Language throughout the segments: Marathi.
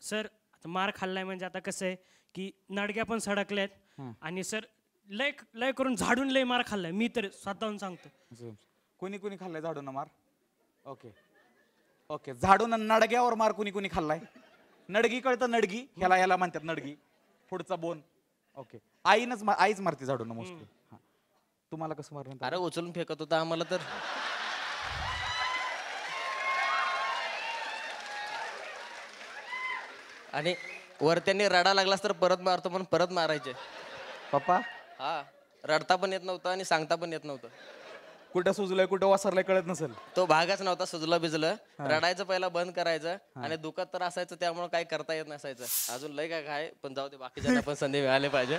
सर आता मार खाल्लाय म्हणजे आता कसं आहे की नडग्या पण सडकल्यात आणि सर लय लय करून झाडून लय मार खाल्लाय मी तर स्वतःहून सांगतो. कोणी कोणी खाल्लाय झाडून मार? ओके ओके, झाडून नडग्यावर मार कुणी कुणी खाल्लाय? नडगी कळतं? नडगी ह्याला म्हणतात नडगी, पुढचा बोन. ओके, आईच मारते झाडून मोस्टली. तुम्हाला कसं मारलं? अरे उचलून फेकत होता आम्हाला तर. आणि वर त्यांनी रडा लागलास तर परत मारतो म्हणून परत मारायचे पप्पा. हा, रडता पण येत नव्हतं आणि सांगता पण येत नव्हतं. कुठं सुजलंय कुठं वासरलंय कळत नसेल. तो भागच नव्हता सुजलं बिजलं. रडायचं पहिला बंद करायचं आणि दुखत तर असायचं त्यामुळे काही करता येत नसायचं. अजून लय काय काय, पण जाऊ दे, बाकीच्यांना पण संधी मिळाली पाहिजे,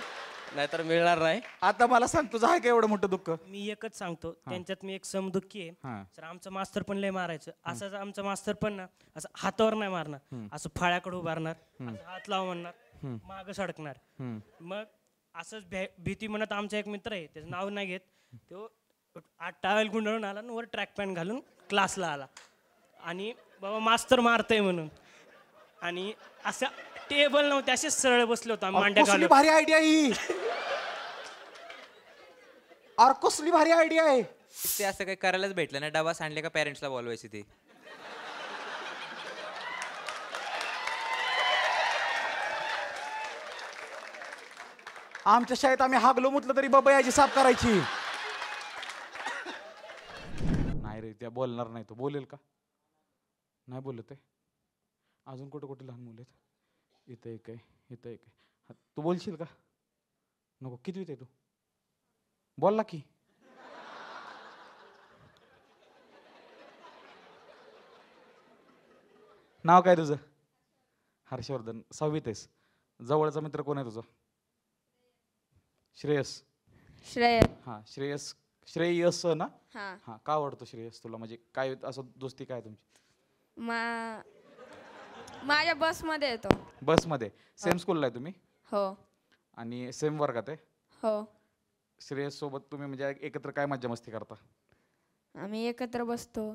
नाहीतर मिळणार नाही. आता मला सांग, तुझं आहे का एवढं मोठं दुःख? मी एकच सांगतो, त्यांच्यात मी एक समदुःखी आहे. सर आमचं मास्तर पण लय मारायचं. असंच आमचं मास्तर पण ना असं हातावर नाही मारणार, असं फाळ्याकडे उभारणार, असं हात लाव म्हणणार, माग सडकणार. मग असंच भीती म्हणत आमचा एक मित्र आहे, त्याचं नाव नाही घेत, तो 8 टावेल गुंडाळून आला आणि वर ट्रॅक पॅन्ट घालून क्लासला आला आणि बाबा मास्तर मारतय म्हणून. आणि असं टेबल नव्हते, असेच सरळ बसले होता मांड्या घालून. भारी आयडिया ही. अरे कसली भारी आयडिया आहे. ते असं काही करायलाच भेटलं ना, डबा सांडले का पॅरेंट्सला बोलवायची ती. आमच्या शाळेत आम्ही हागलो म्हटलं तरी बाबा याची साफ करायची. नाही रे, त्या बोलणार नाही. तो बोलेल का? नाही बोलत आहे. अजून कुठे कुठे लहान मुलं आहेत? इथं एक आहे, इथं एक आहे. तू बोलशील का? नको. कितवीत आहे तू? बोलला की. नाव काय तुझं? हर्षवर्धन. 6वीत आहेस. जवळचा मित्र कोण आहे तुझा? श्रेयस. हा, श्रेयस. श्रेयस ना? हा, का आवडतो श्रेयस तुला? म्हणजे काय असं दोस्ती काय तुमची? माझ्या बसमध्ये येतो. बसमध्ये? सेम स्कूलला आहे तुम्ही? हो. आणि सेम वर्गात आहे? हो. श्रेयस सोबत तुम्ही म्हणजे एकत्र काय मज्जा मस्ती करता? आम्ही एकत्र बसतो.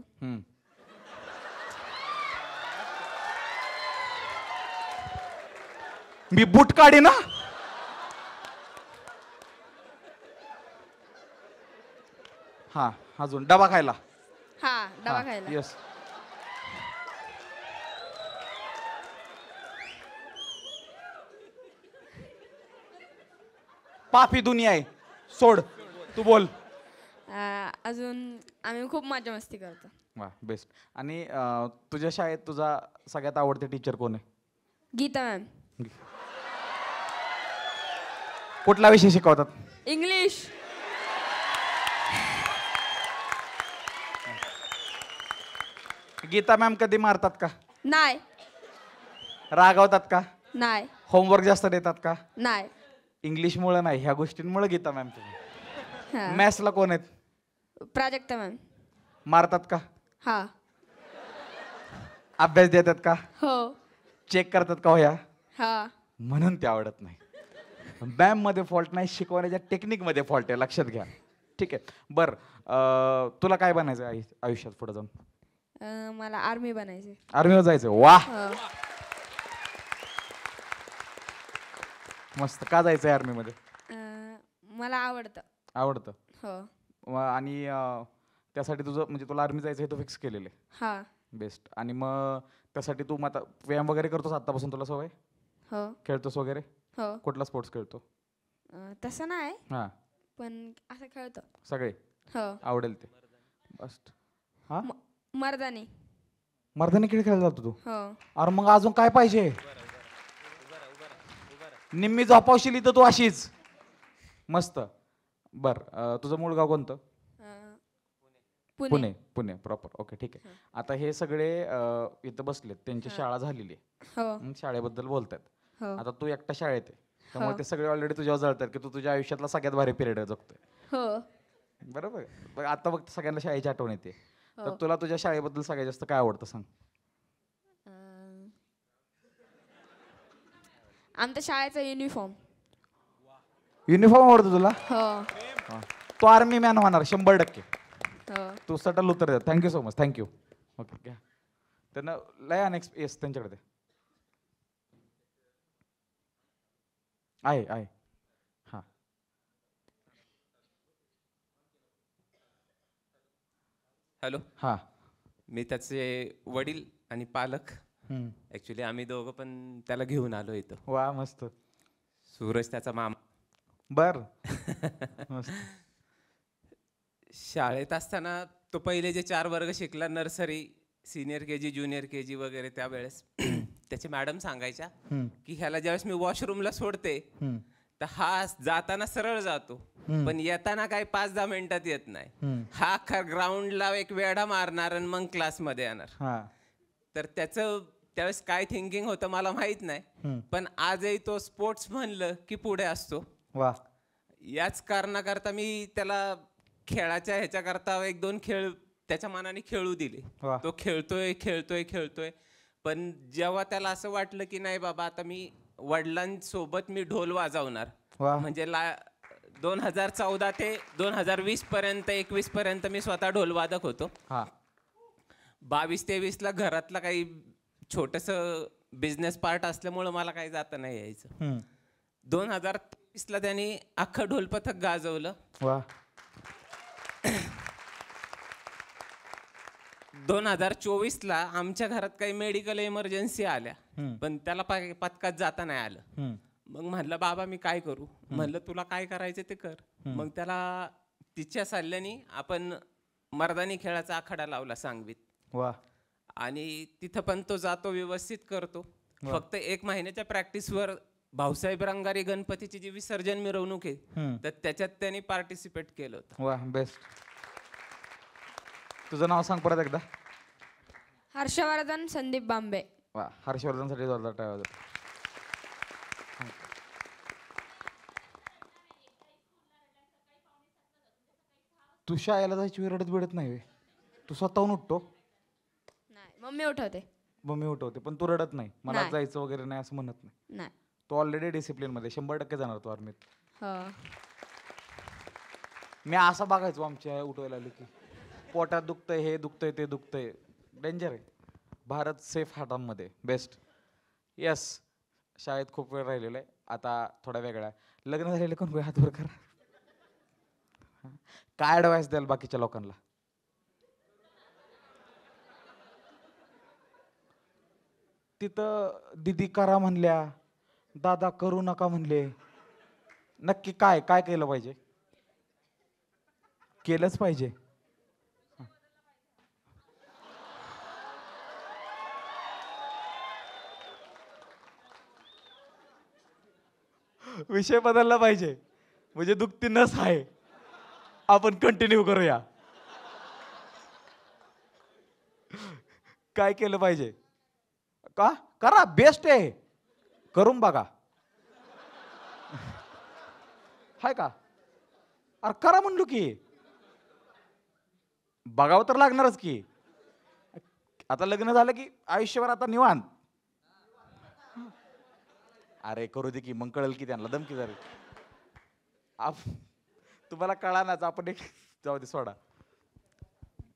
मी बूट काढे ना. हा, अजून डबा खायला? हा, डबा खायला. यस. पापी दुनिया आहे, सोड. तू बोल. अजून आम्ही खूप मजा मस्ती करतो. वा, बेस्ट. आणि तुझ्या शाळेत तुझा सगळ्यात आवडते टीचर कोण आहे? गीता मॅम. कुठला विषय शिकवतात? इंग्लिश. गीता मॅम कधी मारतात का? नाही. रागवतात का? नाही. होमवर्क जास्त देतात का? नाही. इंग्लिशमुळे नाही, ह्या गोष्टींमुळे गीता मॅम तुम्ही. मॅथ्सला कोण आहेत? प्राजक्ता मॅम. मारतात का? हा. अभ्यास देतात का? हो. चेक करतात का? होया. हा. म्हणून ते आवडत नाही. मॅम मध्ये फॉल्ट नाही, शिकवण्याच्या टेक्निक मध्ये फॉल्ट आहे, लक्षात घ्या. ठीक आहे. बर, तुला काय बनायचं आयुष्यात पुढे जाऊन? मला आर्मी बनायचे. आर्मीवर जायचं? वा, मस्त. का जायचंय आर्मी मध्ये? मला आवडतं. आवडतं? हो. आणि त्यासाठी तुझं म्हणजे तुला आर्मी जायचं हे तू फिक्स केलेलं आहे? हा. बेस्ट. आणि मग त्यासाठी तू आता व्यायाम वगैरे करतोस आतापासून? तुला सवय? हो. खेळतोस वगैरे? हो. कुठला स्पोर्ट्स खेळतो? तसं नाही, हा, पण असं खेळतो सगळे. हो. आवडेल ते. बेस्ट. हा, मर्दानी. मर्दानी खेळ खेळायला जातो तू? हो. अरे मग अजून काय पाहिजे? निम्मी झोपावशील इथं तू अशीच. मस्त. बर, तुझं मूळ गाव कोणतं? पुणे. पुणे प्रॉपर. ओके, ठीक आहे. आता हे सगळे इथं बसलेत, त्यांची शाळा झालेली आहे, शाळेबद्दल बोलतात. आता तू एकटा शाळेत आहे, त्यामुळे ते सगळे ऑलरेडी तुझ्यावर जळतात की तू तुझ्या आयुष्यातला सगळ्यात भारी पिरियड जगतोय. हो. बरोबर. आता फक्त सगळ्यांना शाळेची आठवण येते. तर तुला तुझ्या शाळेबद्दल सगळ्यात जास्त काय आवडतं सांग? आमच्या शाळेचा युनिफॉर्म. युनिफॉर्म आवडतो तुला? हो. तू आर्मी मॅन होणार 100%. हो. तू सटल उत्तर दे. Thank you so much. Thank you. Okay, घ्या. त्यांना लय येस त्यांच्याकडे. आहे हा. हॅलो, हा. मी त्याचे वडील आणि पालक. ऍक्च्युली आम्ही दोघं पण त्याला घेऊन आलो इथं. वा मस्त. सूरज त्याचा मामा. बर. मस्त. शाळेत असताना तो पहिले जे 4 वर्ग शिकला, nursery, senior KG, junior KG वगैरे, त्यावेळेस त्याची मॅडम सांगायच्या की ह्याला ज्यावेळेस मी वॉशरूमला सोडते तर हा जाताना सरळ जातो, पण येताना काही 5-10 मिनिटात येत नाही. हा अख्खा ग्राउंडला एक वेढा मारणार आणि मग क्लासमध्ये येणार. तर त्याचं त्यावेळेस काय थिंकिंग होतं मला माहित नाही, पण आजही तो स्पोर्ट्स म्हणलं की पुढे असतो. वा. याच कारणाकरता मी त्याला खेळाच्या ह्याच्याकरता 1-2 खेळ त्याच्या मनाने खेळू दिले. तो खेळतोय, पण जेव्हा त्याला असं वाटलं की नाही बाबा आता मी वडिलांसोबत मी ढोल वाजवणार, म्हणजे 2014 ते 2020 पर्यंत 21 पर्यंत मी स्वतः ढोल वादक होतो. 22-23ला घरातला काही छोटस बिझनेस पार्ट असल्यामुळं मला काही जाता नाही यायचं. 2023ला त्यांनी अख्खं ढोल पथक गाजवलं. 2024ला आमच्या घरात काही मेडिकल इमर्जन्सी आल्या, पण त्याला पथकात जाता नाही आलं. मग म्हणलं बाबा मी काय करू, म्हणलं तुला काय करायचं ते कर. मग त्याला तिच्या सल्ल्याने आपण मर्दानी खेळाचा आखाडा लावला सांगवीत. आणि तिथं पण तो जातो, व्यवस्थित करतो. फक्त 1 महिन्याच्या प्रॅक्टिसवर भाऊसाहेब रंगारी गणपतीची जी विसर्जन मिरवणूक आहे तर त्याच्यात त्यांनी पार्टिसिपेट केलं होतं. वा, बेस्ट. तुझं नाव सांग परत एकदा. हर्षवर्धन संदीप बांबे. वा, हर्षवर्धनसाठी जोरदार टाळ्या वाजवा. तू शाळेला जायची वेळ रडत बिडत नाही, तू स्वतःहून उठतो. नाही, मम्मी उठवते. मम्मी उठवते, पण तू रडत नाही, मला जायचं वगैरे नाही असं म्हणत नाही. नाही. तू ऑलरेडी डिसिप्लिन मध्ये 100% जाणार तू आर्मीत. हो. मी असं बघायचो आमच्या उठवायला आलो की पोटात दुखतंय, हे दुखतंय, ते दुखतंय. डेंजर आहे. भारत सेफ हातांमध्ये. बेस्ट. येस, शाळेत खूप वेळ राहिलेला आहे, आता थोडा वेगळा आहे. लग्न झालेले कोण हात वर करा. काय ॲडवाइस द्याल बाकीच्या लोकांना? तिथं दीदी करा म्हणल्या, दादा करू नका म्हणले. नक्की काय काय केलं पाहिजे? केलंच पाहिजे. विषय बदलला पाहिजे, म्हणजे दुखती नस आहे. आपण कंटिन्यू करूया. काय केलं पाहिजे? का करा, बेस्ट आहे, करून बघा. हाय का? अरे करा म्हणलो की, बघावं तर लागणारच की. आता लग्न झालं की आयुष्यभर आता निवांत. अरे करू दे की, मग कळेल की त्यांना. दमकी झाली तुम्हाला कळानाच. आपण एक जाऊ दे, सोडा.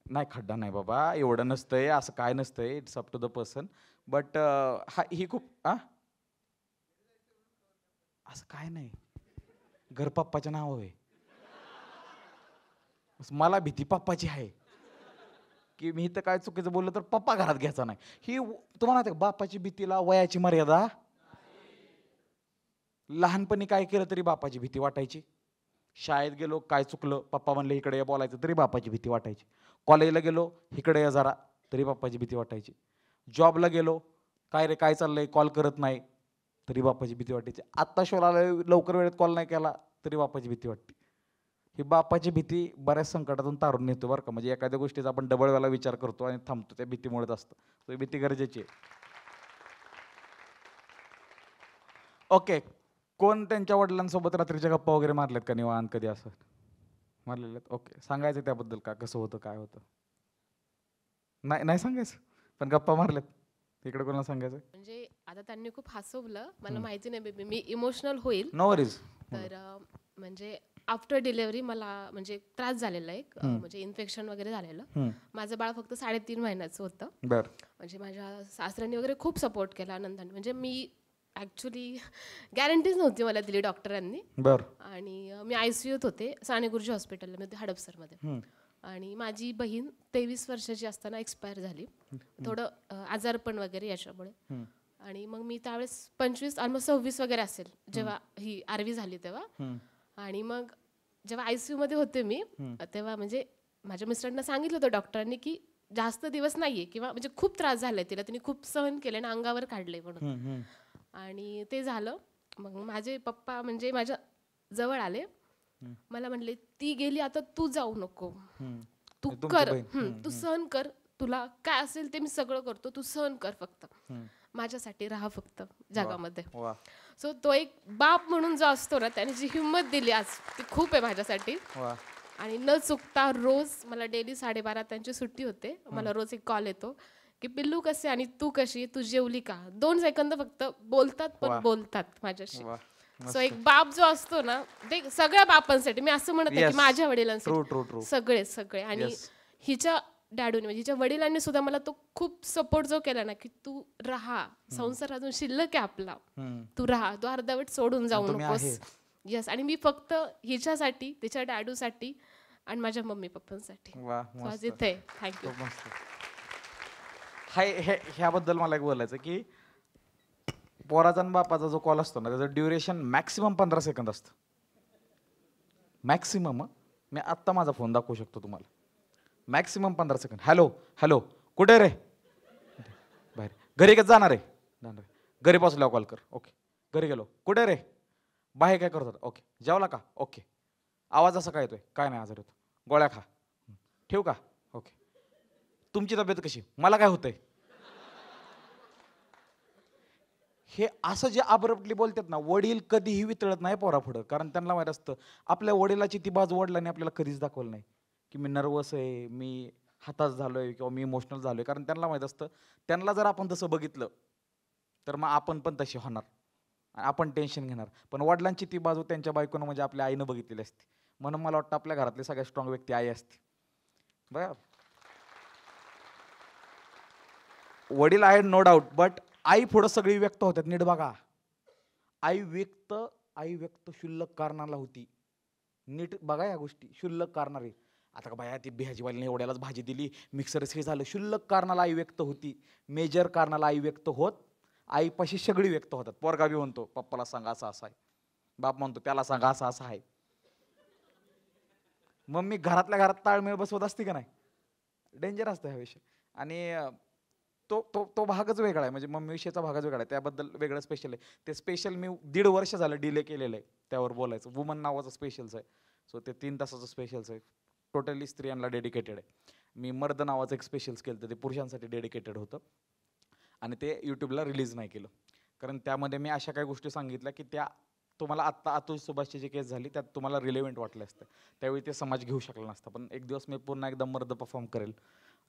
नाही, खड्डा नाही बाबा, एवढं नसतंय, असं काय नसतंय. It's up to the person. But ही खूप असं काय नाही. घर पप्पाच्या नाव आहे. मला भीती पप्पाची आहे की मी इथं काय चुकीचं बोललं तर पप्पा घरात घ्यायचा नाही. ही तुम्हाला माहिती आहे, बापाची भीतीला वयाची मर्यादा. लहानपणी काय केलं तरी बापाची भीती वाटायची. शाळेत गेलो, काय चुकलं, पप्पा म्हणले इकडे बोलायचं तरी बापाची भीती वाटायची. कॉलेजला गेलो, इकडे या जरा, तरी बापाची भीती वाटायची. जॉबला गेलो, काय रे काय चाललंय, कॉल करत नाही, तरी बापाची भीती वाटायची. आत्ता शोधाला लवकर वेळेत कॉल नाही केला तरी बापाची भीती वाटते. ही बापाची भीती बऱ्याच संकटातून तारून नेतो बरं का. म्हणजे एखाद्या गोष्टीचा आपण डबल वेळा विचार करतो आणि थांबतो, त्या भीतीमुळेच असतं. ही भीती गरजेची आहे. ओके, कोण त्यांच्या वडिलांसोबत रात्रीच्या गप्पा वगैरे मारल्यात का निवांत कधी? असं मारलेलं? ओके, सांगायचं त्याबद्दल का, कसं होतं, काय होतं? नाही नाही सांगायचं, पण गप्पा मारल्यात इकडे कोणाला सांगायचं? म्हणजे आता त्यांनी खूप हसवलं, मला माहिती नाही बेबी, मी इमोशनल होईल. No worries. तर म्हणजे आफ्टर डिलेव्हरी मला म्हणजे त्रास झालेला एक, म्हणजे इन्फेक्शन वगैरे झालेलं. माझं बाळ फक्त 3.5 महिन्याचं होतं. बरं. म्हणजे माझ्या सासऱ्यांनी वगैरे खूप सपोर्ट केला आनंदाने. म्हणजे मी ॲक्च्युली गॅरंटीच नव्हती मला दिली डॉक्टरांनी. बर. आणि मी ICUत होते, साने गुरुजी हॉस्पिटलला, मी होते हडपसरमध्ये. आणि माझी बहीण 23 वर्षाची असताना एक्सपायर झाली, थोडं आजारपण वगैरे याच्यामुळे. आणि मग मी त्यावेळेस 25 ऑलमोस्ट 26 वगैरे असेल जेव्हा ही आरवी झाली तेव्हा. आणि मग जेव्हा ICU मध्ये होते मी तेव्हा म्हणजे माझ्या मिस्टरांना सांगितलं होतं डॉक्टरांनी की जास्त दिवस नाहीये, किंवा म्हणजे खूप त्रास झालाय तिला, तिने खूप सहन केले आणि अंगावर काढले म्हणून. आणि ते झालं. मग माझे पप्पा म्हणजे माझ्या जवळ आले, मला म्हणले ती गेली आता तू जाऊ नको, तू कर, तू सहन कर, तुला काय असेल ते मी सगळं करतो, तू सहन कर, फक्त माझ्यासाठी राहा फक्त जगामध्ये. सो तो एक बाप म्हणून जो असतो ना, त्याने जी हिंमत दिली आज ती खूप आहे माझ्यासाठी. आणि न चुकता रोज मला डेली 12:30 त्यांची सुट्टी होते, मला रोज एक कॉल येतो की पिल्लू कसे आणि तू कशी, तू जेवली का. 2 सेकंद फक्त बोलतात, पण बोलतात माझ्याशी. सो एक बाप जो असतो ना, ते सगळ्या बापांसाठी, मी असं म्हणत नाही की माझ्या वडिलांसाठी, सगळे सगळे. आणि हिच्या डॅडूने म्हणजे हिच्या वडिलांनी सुद्धा मला तो खूप सपोर्ट जो केला ना, की तू राहा, संसार अजून शिल्लक आहे आपला, तू राहा, तू अर्धवट सोडून जाऊ नकोस. येस. आणि मी फक्त हिच्यासाठी, तिच्या डॅडूसाठी आणि माझ्या मम्मी पप्पांसाठी आज इथे. थँक्यू. ह्याबद्दल मला एक बोलायचं की पोराचा आणि बापाचा जो कॉल असतो ना, त्याचं ड्युरेशन मॅक्सिमम 15 सेकंद असतं. मॅक्सिमम. मी आत्ता माझा फोन दाखवू शकतो तुम्हाला. Maximum 15 second. हॅलो हॅलो, कुठे रे? बाहेर. घरी कसं जाणार आहे? घरी पोचल्यावर कॉल कर. ओके. घरी गेलो. कुठे रे? बाहेर. काय करत होता? ओके. जेवला का? ओके. आवाज असा काय येतोय? काय नाही, आजार होतो. गोळ्या खा. ठेवू का? ओके. तुमची तब्येत कशी? मला काय होतंय? हे असं जे अब्रप्टली बोलतात ना, वडील कधीही वितळत नाही पोरापुढं, कारण त्यांना माहीत असतं आपल्या वडिलाची ती बाजू वडिलांनी आपल्याला कधीच दाखवलं नाही की मी नर्वस आहे, मी हताश झालोय किंवा मी इमोशनल झालोय. कारण त्यांना माहीत असतं त्यांना जर आपण तसं बघितलं तर मग आपण पण तशी होणार, आपण टेन्शन घेणार. पण वडिलांची ती बाजू त्यांच्या बायकोनं म्हणजे आपल्या आईनं बघितलेली असते. म्हणून मला वाटतं आपल्या घरातली सगळ्यात स्ट्रॉंग व्यक्ती आई असते. बरं, वडील आहेत नो डाऊट, बट आई पुढं सगळी व्यक्त होतात. नीट बघा, आई व्यक्त शुल्लक कारणाला होती. नीट बघा या गोष्टी, शुल्लक कारणारे. आता का बाया ती भाजीवालीने एवढ्यालाच भाजी दिली, मिक्सरच हे झालं. शुल्लक कारणाला आई व्यक्त होती, मेजर कारणाला आई व्यक्त होत. आईपाशी सगळी व्यक्त होतात. पोरगा बी म्हणतो पप्पाला सांगा असं असं आहे, बाप म्हणतो त्याला सांगा असं असं आहे. मम्मी घरातल्या घरात ताळमेळ बसवत असते का नाही? डेंजर असतं ह्या विषय. आणि तो तो तो भागच वेगळा आहे, म्हणजे मम्मी विषयीचा भागच वेगळा आहे, त्याबद्दल वेगळं स्पेशल आहे. ते स्पेशल मी 1.5 वर्ष झालं डिले केलेलं आहे त्यावर बोलायचं. वुमन नावाचं स्पेशलच आहे. सो ते 3 तासाचं स्पेशल्स आहे, टोटली स्त्रियांना डेडिकेटेड आहे. मी मर्द नावाचं एक स्पेशल्स केलं तर ते पुरुषांसाठी डेडिकेटेड होतं आणि ते यूट्यूबला रिलीज नाही केलं, कारण त्यामध्ये मी अशा काही गोष्टी सांगितल्या की त्या तुम्हाला आत्ता अतुल सुभाषची जी केस झाली त्यात तुम्हाला रिलेव्हंट वाटलं असतं, त्यावेळी ते समाज घेऊ शकला नसता. पण एक दिवस मी पुन्हा एकदा मर्द परफॉर्म करेल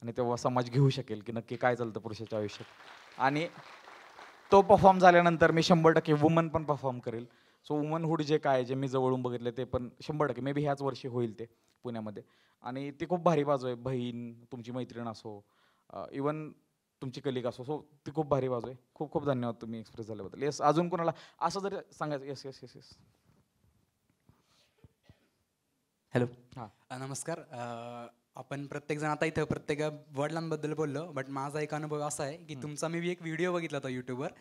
आणि तेव्हा समाज घेऊ शकेल की नक्की काय चालतं पुरुषाच्या आयुष्यात. आणि तो परफॉर्म झाल्यानंतर मी 100% वुमन पण परफॉर्म करेल. सो वुमनहूड जे काय जे मी जवळून बघितले ते पण 100% मे बी ह्याच वर्षी होईल ते पुण्यामध्ये. आणि ती खूप भारी बाजू आहे. बहीण, तुमची मैत्रीण असो, इवन तुमची कलिग असो, सो ती खूप भारी बाजू आहे. खूप खूप धन्यवाद तुम्ही एक्सप्रेस झाल्याबद्दल. येस, अजून कोणाला असं जर सांगायचं? Yes yes yes yes. Hello, हां नमस्कार. आपण प्रत्येकजण आता इथं प्रत्येक वडिलांबद्दल बोललो, बट माझा एक अनुभव असा आहे की तुमचा मी एक व्हिडिओ बघितला होता युट्यूबवर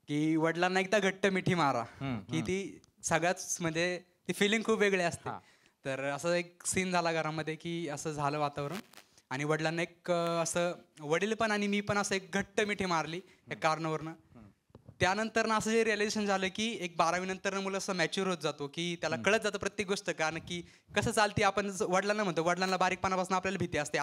की वडिलांना एकदा घट्ट मिठी मारा, की ती सगळ्याच म्हणजे ती फिलिंग खूप वेगळी असते. तर असं एक सीन झाला घरामध्ये की असं झालं वातावरण आणि वडिलांना एक असं वडील पण आणि मी पण असं एक घट्ट मिठी मारली एक कारणावरनं. त्यानंतर असं जे रिअलायझेशन झालं की एक 12वी नंतर मुलं असं मॅच्युअर होत जातो की त्याला कळत जातं प्रत्येक गोष्ट, कारण की कसं चालते. आपण वडिलांना म्हणतो, वडिलांना बारीकपणापासून आपल्याला भीती असते,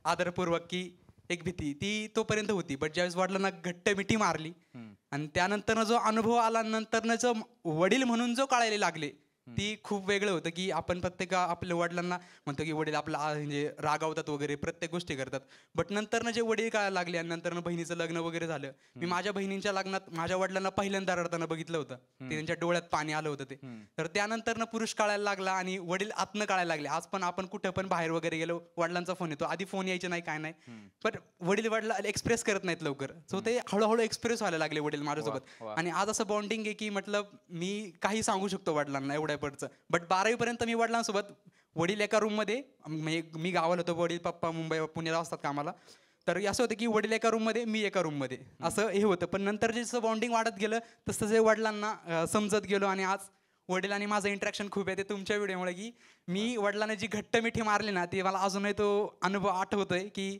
आदरपूर्वक की एक भीती ती तोपर्यंत होती. बट ज्यावेळेस वडिलांना घट्ट मिठी मारली आणि त्यानंतर जो अनुभव आला, नंतर जो वडील म्हणून जो कळायला लागले ती खूप वेगळं होतं की आपण प्रत्येक आपल्या वडिलांना म्हणतो की वडील आपला म्हणजे रागावतात वगैरे प्रत्येक गोष्टी करतात. बट नंतरनं जे वडील कळायला लागले आणि नंतरनं बहिणीचं लग्न वगैरे झालं. मी माझ्या बहिणीच्या लग्नात माझ्या वडिलांना पहिल्यांदा रडताना बघितलं होतं. ते त्यांच्या डोळ्यात पाणी आलं होतं ते. तर त्यानंतरनं पुरुष कळायला लागला आणि वडील आतनं कळायला लागले. आज पण आपण कुठं पण बाहेर वगैरे गेलो वडिलांचा फोन येतो. आधी फोन यायचे नाही काय नाही, पण वडील वडिला एक्सप्रेस करत नाहीत लवकर. सो ते हळूहळू एक्सप्रेस व्हायला लागले वडील माझ्यासोबत. आणि आज असं बॉन्डिंग आहे की मतलब मी काही सांगू शकतो वडिलांना एवढ्या पडचं. बट 12वी पर्यंत मी वडिलांसोबत, वडील एका रूममध्ये, मी गावाला होतो, वडील पप्पा मुंबई पुण्याला असतात कामाला. तर असं होतं की वडील एका रूममध्ये, मी एका रूममध्ये, असं हे होतं. पण नंतर जसं बॉन्डिंग वाढत गेलं तसं जे वडिलांना समजत गेलो आणि आज वडील आणि माझं इंटरॅक्शन खूप आहे. ते तुमच्या व्हिडिओमुळे की मी वडिलांना जी घट्ट मिठी मारली ना, ते मला अजूनही तो अनुभव आठवतोय की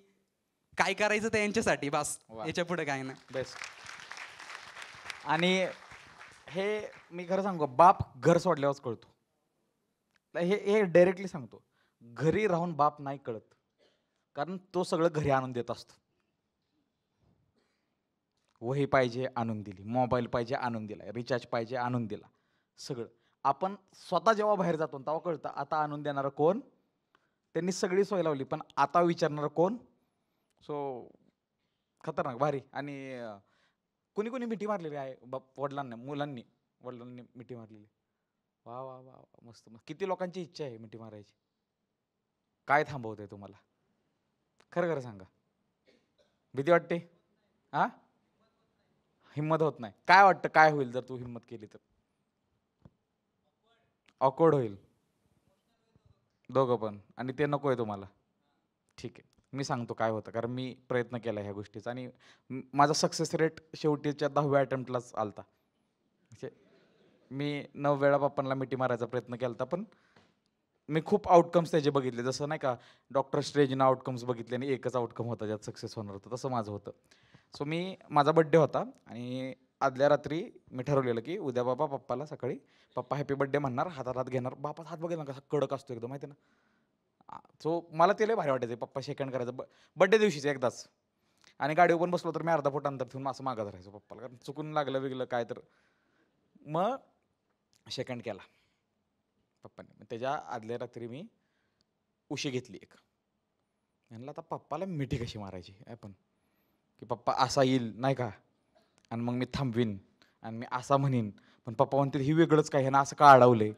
काय करायचं ते यांच्यासाठी बस, याच्या पुढे काय नाही. बेस्ट. आणि हे मी खरं सांगू, बाप घर सोडल्यावरच कळतो. हे डायरेक्टली सांगतो, घरी राहून बाप नाही कळत, कारण तो सगळं घरी आणून देत असतो. वही पाहिजे आणून दिली, मोबाईल पाहिजे आणून दिला, रिचार्ज पाहिजे आणून दिला, सगळं. आपण स्वतः जेव्हा बाहेर जातो तेव्हा कळतं आता आणून देणारं कोण. त्यांनी सगळी सोय लावली, पण आता विचारणारं कोण. सो खतरनाक, भारी. आणि कुणी कुणी मिठी मारलेली आहे वडिलांनी मिठी मारलेली. वा वा वा, मस्त मस्त. किती लोकांची इच्छा आहे मिठी मारायची. काय थांबवतंय तुम्हाला? खरं खरं सांगा. भीती वाटते? हा, हिम्मत होत नाही. काय वाटतं काय होईल जर तू हिम्मत केली तर? ऑकवर्ड होईल दोघं पण, आणि ते नको आहे तुम्हाला. ठीक आहे, मी सांगतो काय होतं, कारण मी प्रयत्न केला ह्या गोष्टीचा आणि माझा सक्सेस रेट शेवटीच्या 10व्या अटेम्प्टलाच आलता. मी 9 वेळा पप्पांना मिठी मारायचा प्रयत्न केला होता, पण मी खूप आउटकम्स त्याचे बघितले. जसं नाही का डॉक्टर स्ट्रेजनं आउटकम्स बघितले आणि एकच आउटकम होता ज्यात सक्सेस होणार होतं, तसं माझं होतं. सो माझा बड्डे होता आणि आदल्या रात्री मी ठरवलेलं की उद्या बाबा पप्पाला सकाळी पप्पा हॅपी बड्डे म्हणणार, हातात हात घेणार. बापाचा हात बघेल ना कसा कडक असतो एकदम, माहिती ना. सो मला ते लय भारी वाटायचं, पप्पा शेकंड करायचं बड्डे दिवशीच एकदाच. आणि गाडीवर पण बसलो तर मी अर्धा फूट अंतर ठेवून असं मागत राहायचो पप्पाला, कारण चुकून लागलं बिगलं काय तर. मग सेकंड केला पप्पाने. त्याच्या आदल्या रात्री मी उशी घेतली एक. म्हणलं आता पप्पाला मिठी कशी मारायची आपण, की पप्पा असा येईल नाही का, आणि मग मी थांबवीन आणि मी असा म्हणीन. पण पप्पा म्हणते ही वेगळंच काय, हे ना असं का अडवलंय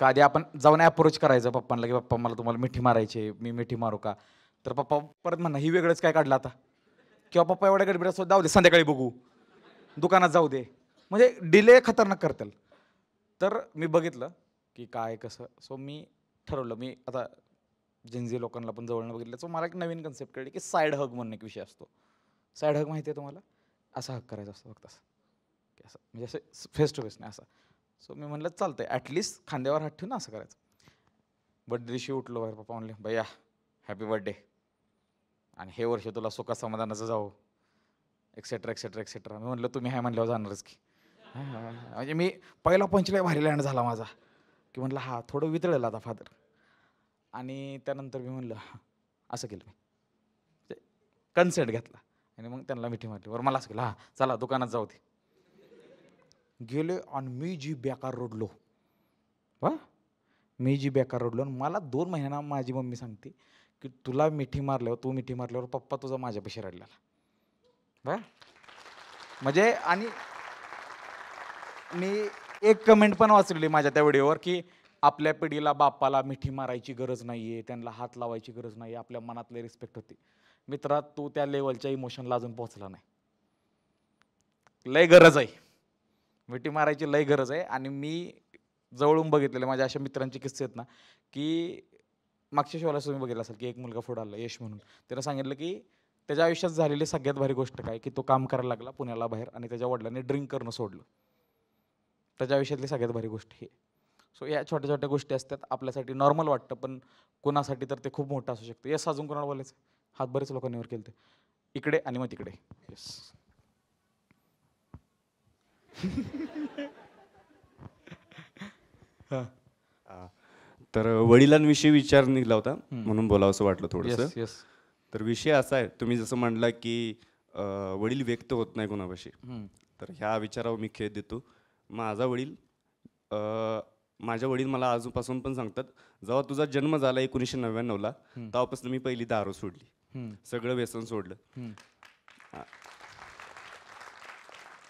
का. आधी आपण जाऊन अप्रोच करायचं पप्पांना की पप्पा मला तुम्हाला मिठी मारायची, मी मिठी मारू का. तर पप्पा परत म्हणा ही वेगळंच काय काढलं आता, किंवा पप्पा एवढ्या गडबडीत असतो, जाऊ दे संध्याकाळी बघू, दुकानात जाऊ दे. म्हणजे डिले खतरनाक करतील. तर मी बघितलं की काय कसं. सो मी ठरवलं, मी आता जिंजी लोकांना पण जवळनं बघितलं. सो मला एक नवीन कन्सेप्ट कळली की साईड हग म्हणून एक विषय असतो. साईड हग माहिती आहे तुम्हाला? असा हग करायचा असतो फक्त, असं की असं, म्हणजे असं फेस टू फेस नाही असं. सो मी म्हणलं चालतंय, ॲटलिस्ट खांद्यावर हात ठेवून असं करायचं. बर्थडे दिवशी उठलो बाहेर, पप्पा म्हणले भैया हॅपी बर्थडे आणि हे वर्ष तुला सुखा समाधानाचं जाऊ, एक्सेट्रा एक्सेट्रा एक्सेट्रा. मी म्हणलं तुम्ही हाय म्हणल्यावर जाणारच की. म्हणजे मी पहिला पंचला भारी लँड झाला माझा, की म्हणलं हा थोडं वितळलं आता फादर. आणि त्यानंतर मी म्हणलं असं केलं, मी कन्सेंट घेतला आणि मग त्यांना मिठी मारली. बरं मला असं केलं, हां चला दुकानात जाऊ दे. गेले आणि मी जी बेकार रडलो, वा मी जी बेकार रडलो. आणि मला 2 महिन्यांना माझी मम्मी सांगते की तुला मिठी मारल्यावर, तू मिठी मारल्यावर पप्पा तुझा माझ्यापाशी रडलेला. वा म्हणजे, आणि मी एक कमेंट पण वाचलेली माझ्या त्या व्हिडिओवर की आपल्या पिढीला बापाला मिठी मारायची गरज नाही आहे, त्यांना हात लावायची गरज नाही आहे, आपल्या मनातले रिस्पेक्ट होती. मित्रा तू त्या लेवलच्या इमोशनला अजून पोहोचला नाही. लय गरज आहे मिठी मारायची, लय गरज आहे. आणि मी जवळून बघितलेले माझ्या अशा मित्रांचे किस्से आहेत ना, की मागच्या शोला तुम्ही बघितलं असेल की एक मुलगा पुढं आला यश म्हणून. त्यानं सांगितलं की त्याच्या आयुष्यात झालेली सगळ्यात भारी गोष्ट काय, की तो काम करायला लागला पुण्याला बाहेर आणि त्याच्या वडिलांनी ड्रिंक करणं सोडलं. त्याच्या आयुष्यातली सगळ्यात भारी गोष्ट ही. सो या छोट्या छोट्या गोष्टी असतात, आपल्यासाठी नॉर्मल वाटतं पण कोणासाठी तर ते खूप मोठं असू शकतं. येस, अजून कोणाला बोलायचं? हात बरेच लोकांनी वर केले ते इकडे आणि मग तिकडे. येस. तर वडिलांविषयी विचार निघाला होता म्हणून बोलावं असं वाटलं थोडंसं. तर विषय असा आहे, तुम्ही जसं म्हणला की वडील व्यक्त होत नाही कोणापाशी, तर ह्या विचारावर मी खेद देतो. माझा वडील माझ्या वडील मला आजपासून पण सांगतात, जेव्हा तुझा जन्म झाला 1999ला तेव्हापासून मी पहिली दारू सोडली, सगळं व्यसन सोडलं.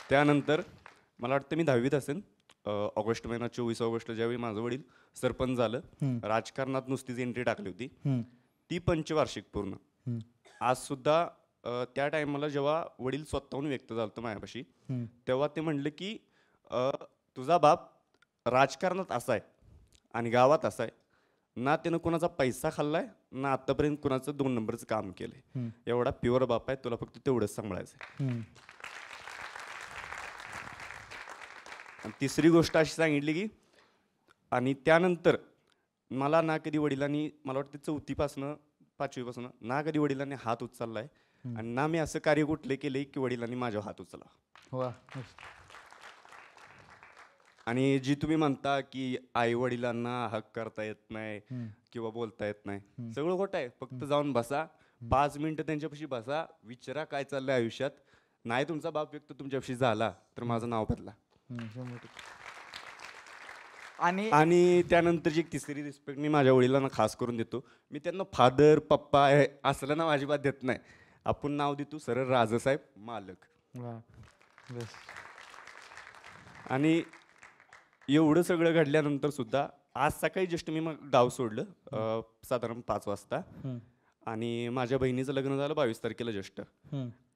त्यानंतर मला वाटतं मी 10वीत असेल, ऑगस्ट महिना 24 ऑगस्ट, ज्यावेळी माझं वडील सरपंच झालं. राजकारणात नुसतीच एंट्री टाकली होती, ती पंचवार्षिक पूर्ण. आज सुद्धा त्या टायमाला जेव्हा वडील स्वतःहून व्यक्त झालं होतं माझ्यापाशी, तेव्हा ते म्हणले की तुझा बाप राजकारणात असा आहे आणि गावात असा आहे ना, त्यानं कुणाचा पैसा खाल्लाय ना आतापर्यंत कुणाचं 2 नंबरचं काम केलंय. एवढा प्युअर बाप आहे, तुला फक्त तेवढंच सांभाळायचं. आणि तिसरी गोष्ट अशी सांगितली की, आणि त्यानंतर मला ना कधी वडिलांनी, मला वाटतं 4थीपासनं 5वीपासून ना कधी वडिलांनी हात उचललाय आणि ना मी असं कार्य कुठले केले की वडिलांनी माझ्यावर हात उचलला. आणि जी तुम्ही म्हणता की आई वडिलांना हक करता येत नाही किंवा बोलता येत नाही, सगळं खोटं आहे. फक्त जाऊन बसा, 5 मिनिटं त्यांच्यापाशी बसा, विचारा काय चाललंय आयुष्यात. नाही तुमचा बाप व्यक्त तुमच्यापाशी झाला तर माझं नाव बदला. आणि त्यानंतरची एक तिसरी रिस्पेक्ट मी माझ्या वडिलांना खास करून देतो. मी त्यांना फादर पप्पा असलं ना अजिबात देत नाही. आपण नाव देतो सरळ राजसाहेब मालक. आणि एवढं सगळं घडल्यानंतर सुद्धा आज सकाळी जस्ट मी मग गाव सोडलं साधारण 5 वाजता. आणि माझ्या बहिणीचं लग्न झालं 22 तारखेला जस्ट.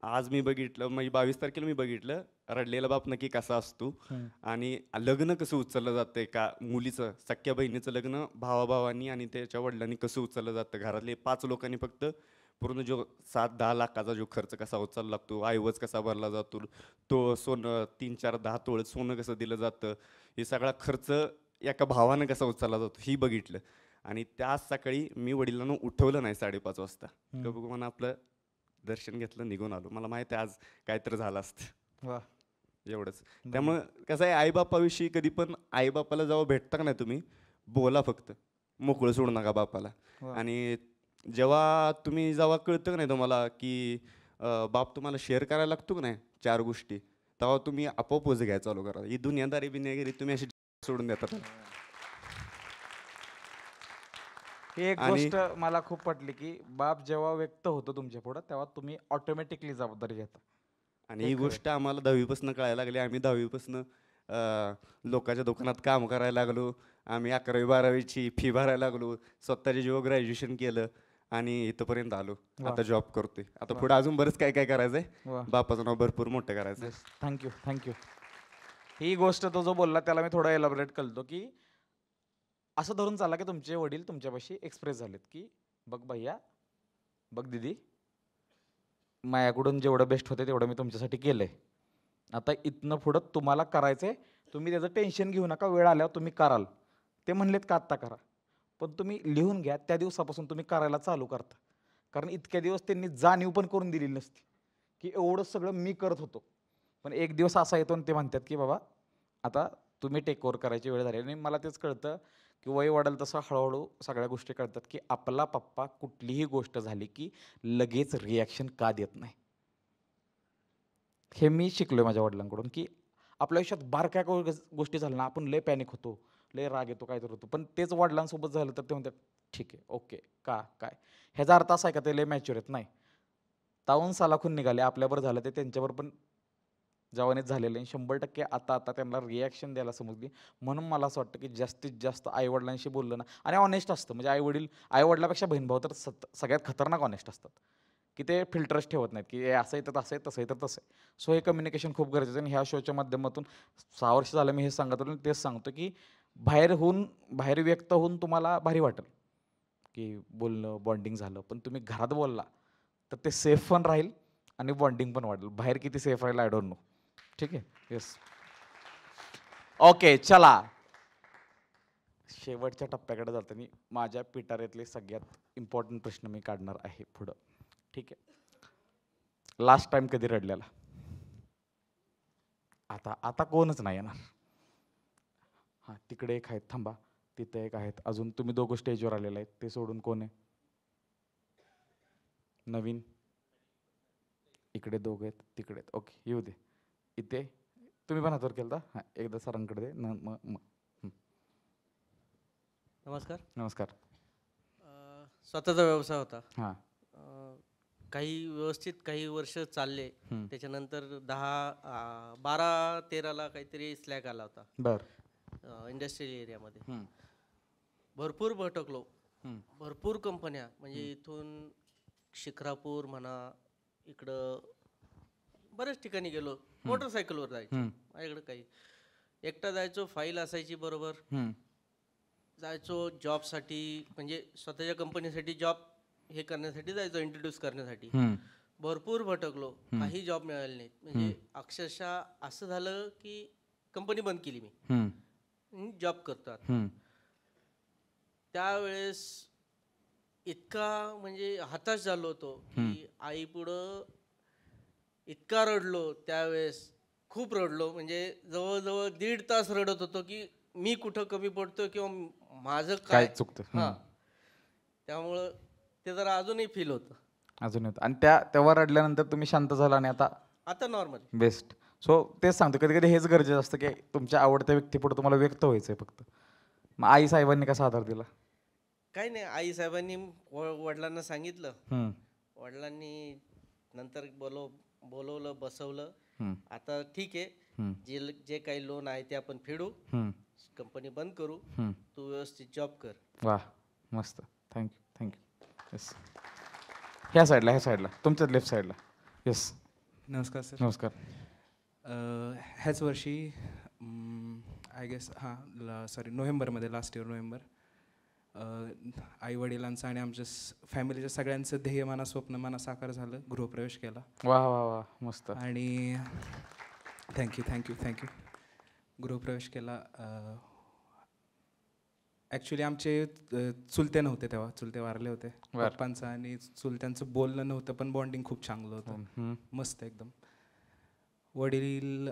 आज मी बघितलं, म्हणजे 22 तारखेला मी बघितलं रडलेला बाप नक्की कसा असतो आणि लग्न कसं उचललं जातं. का मुलीचं सख्या बहिणीचं लग्न भावाभावांनी आणि त्याच्या वडिलांनी कसं उचललं जातं. घरातले 5 लोकांनी फक्त पूर्ण जो 7-10 लाखाचा जो खर्च कसा उचलला लागतो, ऐवज कसा भरला जातो, तो सोनं 3-4-10 तोळ सोनं कसं दिलं जातं, हे सगळा खर्च एका भावानं कसा उचलला जातो ही बघितलं. आणि त्याच सकाळी मी वडिलांना उठवलं नाही 5:30 वाजता. बघू म्हणून आपलं दर्शन घेतलं, निघून आलो. मला माहिती आहे आज काहीतरी झालं असतं. एवढंच. त्यामुळं कसं आहे, आईबापाविषयी कधी पण आईबापाला जेव्हा भेटता का नाही तुम्ही, बोला फक्त, मोकळं सोडू नका बापाला. आणि जेव्हा कळतं का नाही तुम्हाला की बाप तुम्हाला शेअर करायला लागतो का नाही 4 गोष्टी, तेव्हा तुम्ही आपोआप ओझं घ्यायला चालू करा. ही दुनियादारी बिनियागिरी तुम्ही अशी सोडून देतात. ही एक गोष्ट मला खूप पटली की बाप जेव्हा व्यक्त होतो तुमच्या पुढं तेव्हा तुम्ही ऑटोमॅटिकली जबाबदारी घेता. आणि ही गोष्ट आम्हाला 10वीपासून कळायला लागली. आम्ही 10वीपासून लोकांच्या दुकानात काम करायला लागलो. आम्ही 11वी 12वीची फी भरायला लागलो. स्वतःच्या जीव ग्रॅज्युएशन केलं आणि इथंपर्यंत आलो. आता जॉब करतोय. आता पुढे अजून बरंच काय काय करायचंय. बापाचं नाव भरपूर मोठं करायचंय. थँक्यू. ही गोष्ट तो जो बोलला त्याला मी थोडं एलॅबोरेट करतो की असं धरून चालला की तुमचे वडील तुमच्यापाशी एक्सप्रेस झालेत की बघ भैया, बघ दीदी, माझ्याकडून जेवढं बेस्ट होते तेवढं मी तुमच्यासाठी केलंय. आता इथनं पुढं तुम्हाला करायचंय, तुम्ही त्याचं टेन्शन घेऊ नका, वेळ आल्यावर तुम्ही कराल. ते म्हणलेत का आत्ता करा, पण तुम्ही लिहून घ्या, त्या दिवसापासून तुम्ही करायला चालू करता. कारण इतक्या दिवस त्यांनी जाणीव पण करून दिलेली नसती की एवढं सगळं मी करत होतो. पण एक दिवस असा येतो आणि ते म्हणतात की बाबा आता तुम्ही टेक ओव्हर करायची वेळ झाली. आणि मला तेच कळतं की वय वाढेल तसं हळूहळू सगळ्या गोष्टी कळतात की आपला पप्पा कुठलीही गोष्ट झाली की लगेच रिॲक्शन का देत नाही. हे मी शिकलोय माझ्या वडिलांकडून की आपल्या आयुष्यात बारक्या गोष्टी झाल्या ना आपण लय पॅनिक होतो, लय राग येतो, काय तर होतो. पण तेच वडिलांसोबत झालं तर ते म्हणतात ठीक आहे, ओके, का काय. ह्याचा अर्थ असा आहे का ते लय मॅच्युअर आहेत? नाही. ताऊन सालाखून निघाले, आपल्यावर झालं ते त्यांच्यावर पण जवानीत झालेलं आहे. 100% आता त्यांना रिॲक्शन द्यायला समजली. म्हणून मला असं वाटतं की जास्तीत जास्त आईवडिलांशी बोललं ना, आणि ऑनेस्ट असतं. म्हणजे आईवडिलापेक्षा बहीणभाऊ तर सगळ्यात खतरनाक ऑनेस्ट असतात की ते फिल्टर्स ठेवत नाहीत की असं आहे तर तसं आहे, तसं आहे तर तसं आहे. सो हे कम्युनिकेशन खूप गरजेचं आहे. आणि ह्या शोच्या माध्यमातून 6 वर्ष झालं मी हे सांगत होतो, तेच सांगतो की बाहेर व्यक्त होऊन तुम्हाला भारी वाटेल की बोलणं, बॉन्डिंग झालं. पण तुम्ही घरात बोलला तर ते सेफ पण राहील आणि बॉन्डिंग पण वाढेल. बाहेर किती सेफ राहील आय डोंट नो. ठीक आहे. येस. ओके, चला शेवटच्या टप्प्याकडे जाताना माझ्या पिटाऱ्यातले सगळ्यात इम्पॉर्टंट प्रश्न मी काढणार आहे पुढं. ठीक आहे. लास्ट टाइम कधी रडलेला? आता कोणच नाही येणार. हां, तिकडे एक आहेत, थांबा, तिथे एक आहेत, अजून तुम्ही दोघं स्टेजवर आलेले आहेत, ते सोडून कोण आहे? नवीन? इकडे दोघं आहेत, तिकडे आहेत. ओके, येऊ दे. इथे तुम्ही पण हातावर केलं? हां, एकदा सरांकडे दे. नमस्कार. नमस्कार. स्वतःचा व्यवसाय होता. हां. काही व्यवस्थित काही वर्ष चालले. त्याच्यानंतर 12-13ला काहीतरी स्लॅग आला होता. बरं. इंडस्ट्रियल एरियामध्ये भरपूर भटकलो. भरपूर कंपन्या, म्हणजे इथून शिक्रापूर म्हणा, इकडं बऱ्याच ठिकाणी गेलो. मोटरसायकलवर जायचो. माझ्याकडे काही एकटा जायचो, फाईल असायची बरोबर. जायचो जॉबसाठी, म्हणजे स्वतःच्या कंपनीसाठी जॉब हे करण्यासाठी जायचो, इंट्रोड्यूस करण्यासाठी. भरपूर भटकलो, काही जॉब मिळाले नाहीत. म्हणजे अक्षरशः असं झालं की कंपनी बंद केली मी, जॉब करतो आता. त्यावेळेस इतका म्हणजे हताश झालो होतो की आई पुढं इतका रडलो. त्यावेळेस खूप रडलो, म्हणजे जवळजवळ 1.5 तास रडत होतो की मी कुठं कमी पडतो किंवा माझं काय चुकतं. हां, त्यामुळं ते जरा अजूनही फील होतं. अजून येतं. आणि तेव्हा रडल्यानंतर तुम्ही शांत झाला आणि आता नॉर्मल. बेस्ट. सो तेच सांगतो, कधी कधी हेच गरजेचं असतं की तुमच्या आवडत्या व्यक्तीपुढे तुम्हाला व्यक्त व्हायचंय फक्त. मग आई साहेबांनी कसा आधार दिला? काही नाही, आई साहेबांनी वडिलांना सांगितलं. वडिलांनी नंतर बोलवलं, बसवलं. आता ठीक आहे, जे काही लोन आहे ते आपण फेडू, कंपनी बंद करू, तू व्यवस्थित जॉब कर. वा, मस्त. थँक्यू. येस. ह्या साईडला तुमच्याच लेफ्ट साईडला. येस. नमस्कार सर. नमस्कार. ह्याच वर्षी आय गेस नोव्हेंबरमध्ये, लास्ट इयर नोव्हेंबर, आई वडिलांचं आणि आमच्या फॅमिलीच्या सगळ्यांचं ध्येय मना, स्वप्न मना साकार झालं. गृहप्रवेश केला. वा वा वा, मस्त. आणि थँक्यू. गृहप्रवेश केला. ॲक्च्युली आमचे चुलते नव्हते तेव्हा, चुलते वारले होते. पप्पांचं आणि चुलत्यांचं बोलणं नव्हतं, पण बॉन्डिंग खूप चांगलं होतं. मस्त एकदम. वडील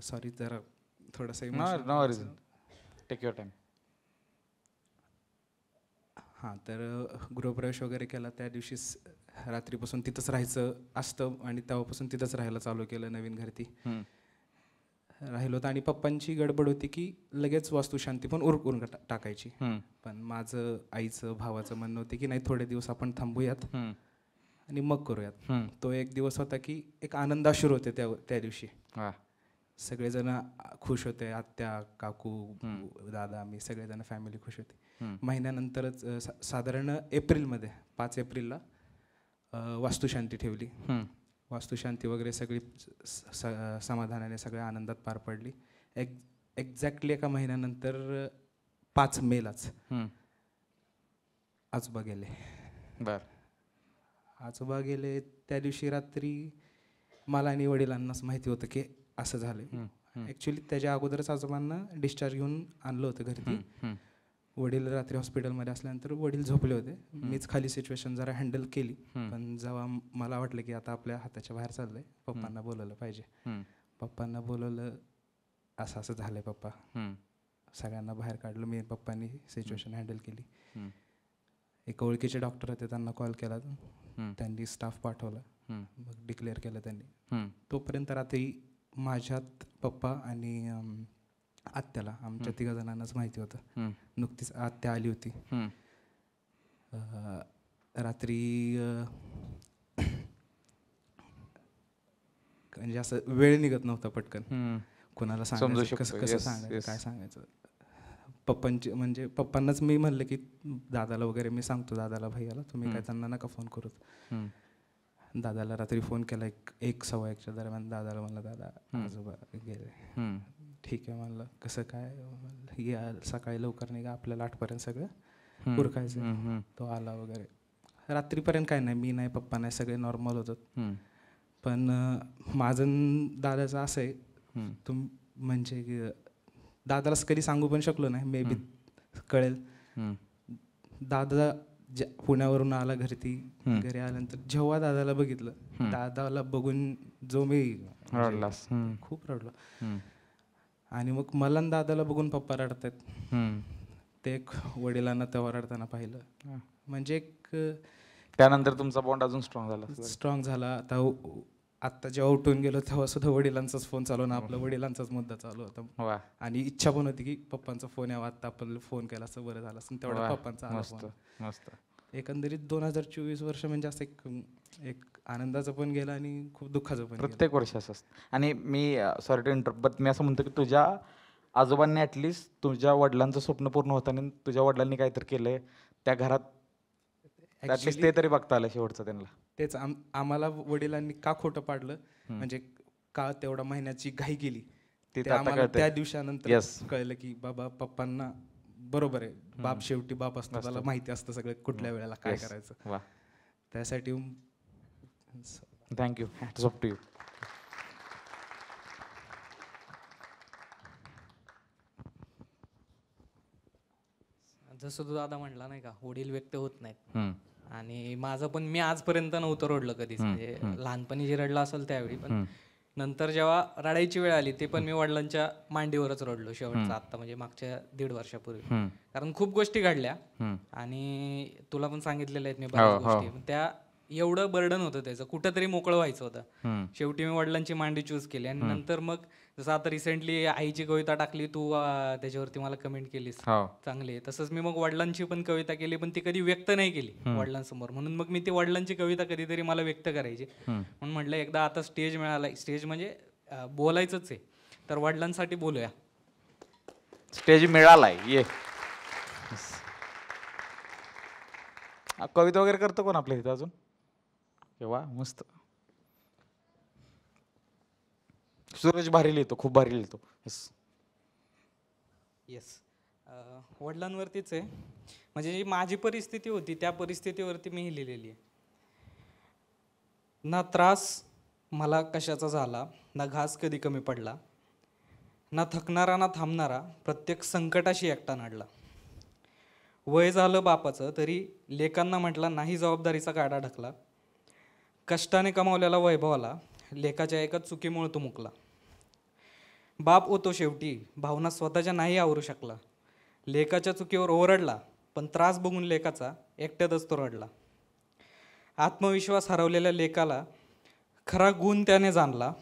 सॉरी, जरा थोडंसं टेक युअर टाइम. हां, तर गृहप्रवेश वगैरे केला. त्या दिवशी रात्रीपासून तिथंच राहायचं असतं आणि तेव्हापासून तिथंच राहायला चालू केलं. नवीन घरती राहिलो होतं आणि पप्पांची गडबड होती की लगेच वास्तुशांती पण उरकून टाकायची. पण माझं, आईचं, भावाचं म्हणणं होते की नाही, थोडे दिवस आपण थांबूयात आणि मग करूयात. तो एक दिवस होता की एक आनंदाश्रू होते त्या दिवशी. सगळेजण खुश होते. आत्या, काकू, दादा, मी, सगळेजण फॅमिली खुश होती. महिन्यानंतरच साधारण एप्रिलमध्ये 5 एप्रिलला वास्तुशांती ठेवली. वास्तुशांती वगैरे सगळी समाधानाने, सगळ्या आनंदात पार पडली. एक्झॅक्टली एका महिन्यानंतर 5 मेलाच आजोबा गेले. आजोबा गेले त्या दिवशी रात्री मला आणि वडिलांनाच माहिती होतं की असं झालं. ॲक्च्युली त्याच्या अगोदरच आजोबांना डिस्चार्ज घेऊन आणलं होतं घरी. वडील रात्री हॉस्पिटलमध्ये असल्यानंतर वडील झोपले होते. मीच खाली सिच्युएशन जरा हँडल केली. पण जेव्हा मला वाटलं की आता आपल्या हाताच्या बाहेर चाललंय, पप्पांना बोलवलं पाहिजे. पप्पांना बोलवलं, असं झालंय पप्पा. सगळ्यांना बाहेर काढलं. मी, पप्पांनी सिच्युएशन हँडल केली. एक ओळखीचे डॉक्टर होते, त्यांना कॉल केला. त्यांनी स्टाफ पाठवला. मग डिक्लेअर केलं त्यांनी. तोपर्यंत रात्री माझ्यात, पप्पा आणि आत्याला, आमच्या 3 जणांनाच माहिती होतं. नुकतीच आत्या आली होती. रात्री म्हणजे असं वेळ निघत नव्हता पटकन. कोणाला सांगायचं, कसं सांगायचं, काय सांगायचं. पप्पांची, म्हणजे पप्पांनाच मी म्हणलं की दादाला वगैरे मी सांगतो, दादाला, भैयाला, तुम्ही काय त्यांना नका फोन करू. दादाला रात्री फोन केला 1-1:15 दरम्यान. दादाला म्हणलं, दादा आजोबा गेले. ठीक आहे म्हणलं, कसं काय? या सकाळी लवकर निघा, आपल्याला 8पर्यंत सगळं उरकायचं. तो आला वगैरे. रात्रीपर्यंत काय नाही, मी नाही, पप्पा नाही, सगळे नॉर्मल होतात. पण माझं दादाचं असं आहे, म्हणजे दादाला कधी सांगू पण शकलो नाही, मे बी कळेल. दादा पुण्यावरून आला घरी आल्यानंतर जेव्हा दादाला बघितलं, दादाला बघून जो मी खूप रडलो. आणि मग मला दादाला बघून पप्पा रडतात. ते एक वडिलांना तेव्हा रडताना पाहिलं. म्हणजे एक त्यानंतर तुमचा बॉन्ड अजून स्ट्रॉंग झाला. आता आत्ता जेव्हा उठून गेलो तेव्हा सुद्धा वडिलांचाच फोन चालू ना, आपल्या वडिलांचाच मुद्दा चालू होता. आणि इच्छा पण होती की पप्पांचा फोन यावा, आत्ता आपल्याला फोन केला असं बरं झालं असं, तेवढा पप्पांचा आला फोन. मस्त. एकंदरीत 2024 वर्ष म्हणजे असं एक आनंदाचं पण गेलं आणि खूप दुःखाचं पण. प्रत्येक वर्ष असं असतं. आणि मी सॉरी टू इंटरप्ट, बट मी असं म्हणतो की तुझ्या आजोबांनी ॲटलिस्ट तुझ्या वडिलांचं स्वप्न पूर्ण होताना तुझ्या वडिलांनी काहीतरी केलंय त्या घरात, ॲटलिस्ट ते तरी बघता आलं शेवटचं त्यांना. तेच आम्हाला वडिलांनी का खोटं पाडलं, म्हणजे का तेवढा महिन्याची घाई केली ते आम्हाला त्या दिवसानंतर कळलं की बाबा पप्पांना बरोबर आहे, बाप शेवटी बाप असतो, त्याला माहिती असतं सगळं कुठल्या वेळेला काय करायचं. त्यासाठी thank you. Hats off to you. जसं तू दादा म्हटला नाही का, वडील व्यक्त होत नाहीत. आणि माझं पण, मी आजपर्यंत नव्हतं रडलं कधीच, म्हणजे लहानपणी जे रडलं असेल त्यावेळी, पण नंतर जेव्हा रडायची वेळ आली ते पण मी वडिलांच्या मांडीवरच रडलो शेवटचा, आत्ता म्हणजे मागच्या 1.5 वर्षापूर्वी. कारण खूप गोष्टी घडल्या आणि तुला पण सांगितलेल्या आहेत मी बऱ्याच गोष्टी, त्या एवढं बर्डन होतं त्याचं, कुठंतरी मोकळं व्हायचं होतं. शेवटी मी वडिलांची मांडी चूज केली. आणि नंतर मग जसं आता रिसेंटली आईची कविता टाकली तू, त्याच्यावरती मला कमेंट केलीस चांगली, तसंच मी मग वडिलांची पण कविता केली, पण ती कधी व्यक्त नाही केली वडिलांसमोर, म्हणून मग मी ती वडिलांची कविता कधीतरी मला व्यक्त करायची, म्हणून म्हटलं एकदा आता स्टेज मिळाला, स्टेज म्हणजे बोलायचंच आहे तर वडिलांसाठी बोलूया. स्टेज मिळालाय, ये. कविता वगैरे करतो कोण आपल्या इथं अजून? वा, मस्त. सूरज भारी लिहितो, खूप भारी लिहितो. येस. वडिलांवरतीच आहे, म्हणजे जी माझी परिस्थिती होती त्या परिस्थितीवरती मी लिहिलेली आहे. ना त्रास मला कशाचा झाला, ना घास कधी कमी पडला, ना थकणारा ना थांबणारा, प्रत्येक संकटाशी एकटा नडला. वय झालं बापाचं तरी लेकांना म्हटला नाही जबाबदारीचा गाडा ढकला. कष्टाने कमावलेला वैभवाला लेकाच्या एकाच चुकीमुळे तो मुकला. बाप होतो शेवटी भावना स्वतःच्या नाही आवरू शकला. लेकाच्या चुकीवर ओरडला पण त्रास बघून लेकाचा एकट्यातच तो रडला. आत्मविश्वास हरवलेल्या लेकाला खरा गुण त्याने जाणला.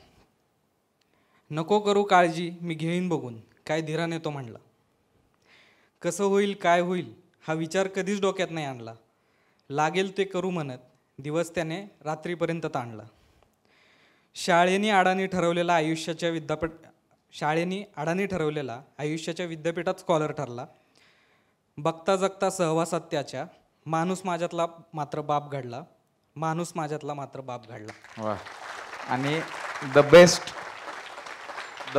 नको करू काळजी मी घेईन बघून काय धीराने तो म्हणला. कसं होईल काय होईल हा विचार कधीच डोक्यात नाही आणला. लागेल ते करू म्हणत दिवस त्याने रात्रीपर्यंत ताणला. शाळेने अडाणी ठरवलेला आयुष्याच्या विद्यापीठात स्कॉलर ठरला. बघता जगता सहवासात त्याच्या माणूस माझ्यातला मात्र बाप घडला. वा. आणि the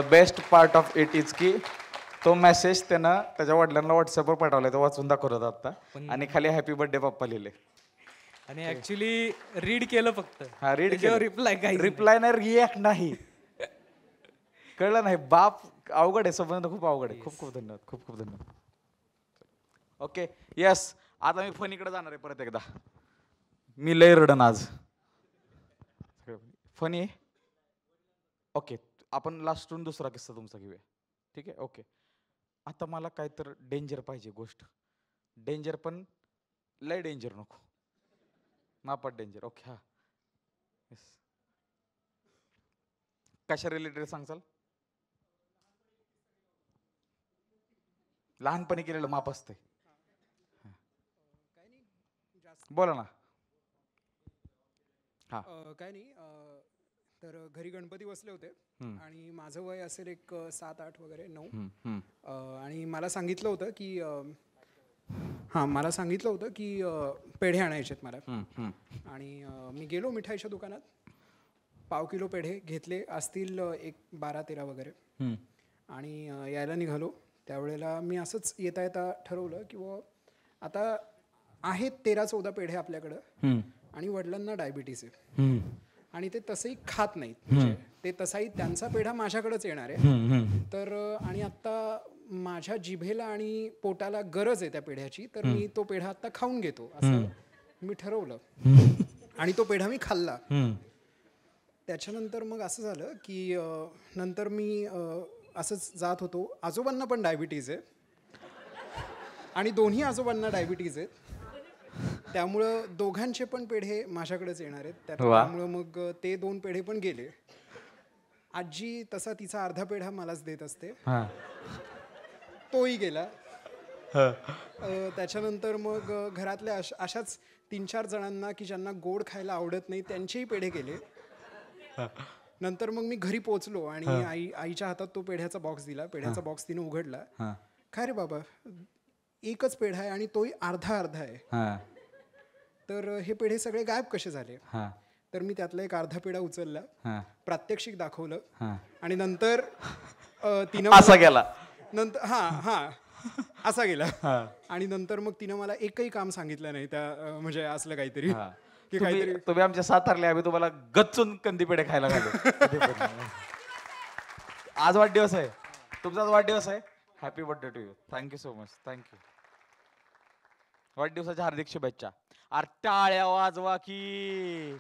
best part of it is की तो मेसेज त्यानं त्याच्या वडिलांना व्हॉट्सअपवर पाठवलाय, तो वाचून दाखवत आता, आणि खाली हॅपी बर्थडे पप्पा लिहिले. आणि ऍक्च्युली रीड केलं फक्त. हा, रीड रिप्लाय नाही, रिॲक्ट नाही. कळलं नाही. बाप अवघड आहे, संबंध खूप अवघड आहे. खूप खूप धन्यवाद, खूप खूप धन्यवाद. Okay, yes. आता मी फनीकडे जाणार आहे परत एकदा. मी लय रडन आज. फनी. ओके, आपण लास्टून दुसरा किस्सा तुमचा घेऊया, ठीक आहे? ओके. आता मला काय तर डेंजर पाहिजे गोष्ट. डेंजर पण लय डेंजर नको, मापात डेंजर. ओके, हा. येस. कशा रिलेटेड सांगचाल? लहानपणी केलेलं माप असतंय. बोला ना. हा. काय नाही, तर घरी गणपती बसले होते आणि माझं वय असेल एक 7-8 वगैरे 9. आणि मला सांगितलं होतं की पेढे आणायचे आहेत मला. आणि मी गेलो मिठाईच्या दुकानात, पाव किलो पेढे घेतले असतील, एक 12-13 वगैरे. आणि यायला निघालो त्यावेळेला मी असंच येता येता ठरवलं की आता आहेत 13-14 पेढे आपल्याकडं आणि वडिलांना डायबिटीस आहे आणि ते तसंही खात नाहीत, म्हणजे ते तसाही त्यांचा पेढा माझ्याकडेच येणार आहे. तर आणि आत्ता माझ्या जिभेला आणि पोटाला गरज आहे त्या पेढ्याची, तर मी तो पेढा आत्ता खाऊन घेतो असं मी ठरवलं. आणि तो पेढा मी खाल्ला. त्याच्यानंतर मग असं झालं की नंतर मी असंच जात होतो. आजोबांना पण डायबिटीज आहे आणि दोन्ही आजोबांना डायबिटीज आहेत. त्यामुळं दोघांचे पण पेढे माझ्याकडेच येणार आहेत वा. त्यामुळं मग ते 2 पेढे पण गेले. आजी तसा तिचा अर्धा पेढा मलाच देत असते, तोही गेला. त्याच्यानंतर मग घरातल्या अशाच 3-4 जणांना की ज्यांना गोड खायला आवडत नाही त्यांचेही पेढे गेले. नंतर मग मी घरी पोचलो आणि आईच्या हातात तो पेढ्याचा बॉक्स दिला. पेढ्याचा बॉक्स तिने उघडला. काय रे बाबा, एकच पेढा आहे आणि तोही अर्धा आहे. तर हे पेढे सगळे गायब कसे झाले? तर मी त्यातला एक अर्धा पेढा उचलला, प्रात्यक्षिक दाखवलं आणि नंतर तिनं असा गेला. नंतर असा गेला. आणि नंतर मग तिनं मला एकही काम सांगितलं नाही त्या म्हणजे असलं काहीतरी की काहीतरी. तुम्ही आमच्या सातारले, आम्ही तुम्हाला गच्चून कंदी पेढे खायला घालू. आज वाढदिवस आहे तुमचा, वाढदिवस आहे. Happy birthday to you. Thank you so much. Thank you. वाढदिवसाच्या हार्दिक शुभेच्छा. अरे टाळ्या वाजवा की.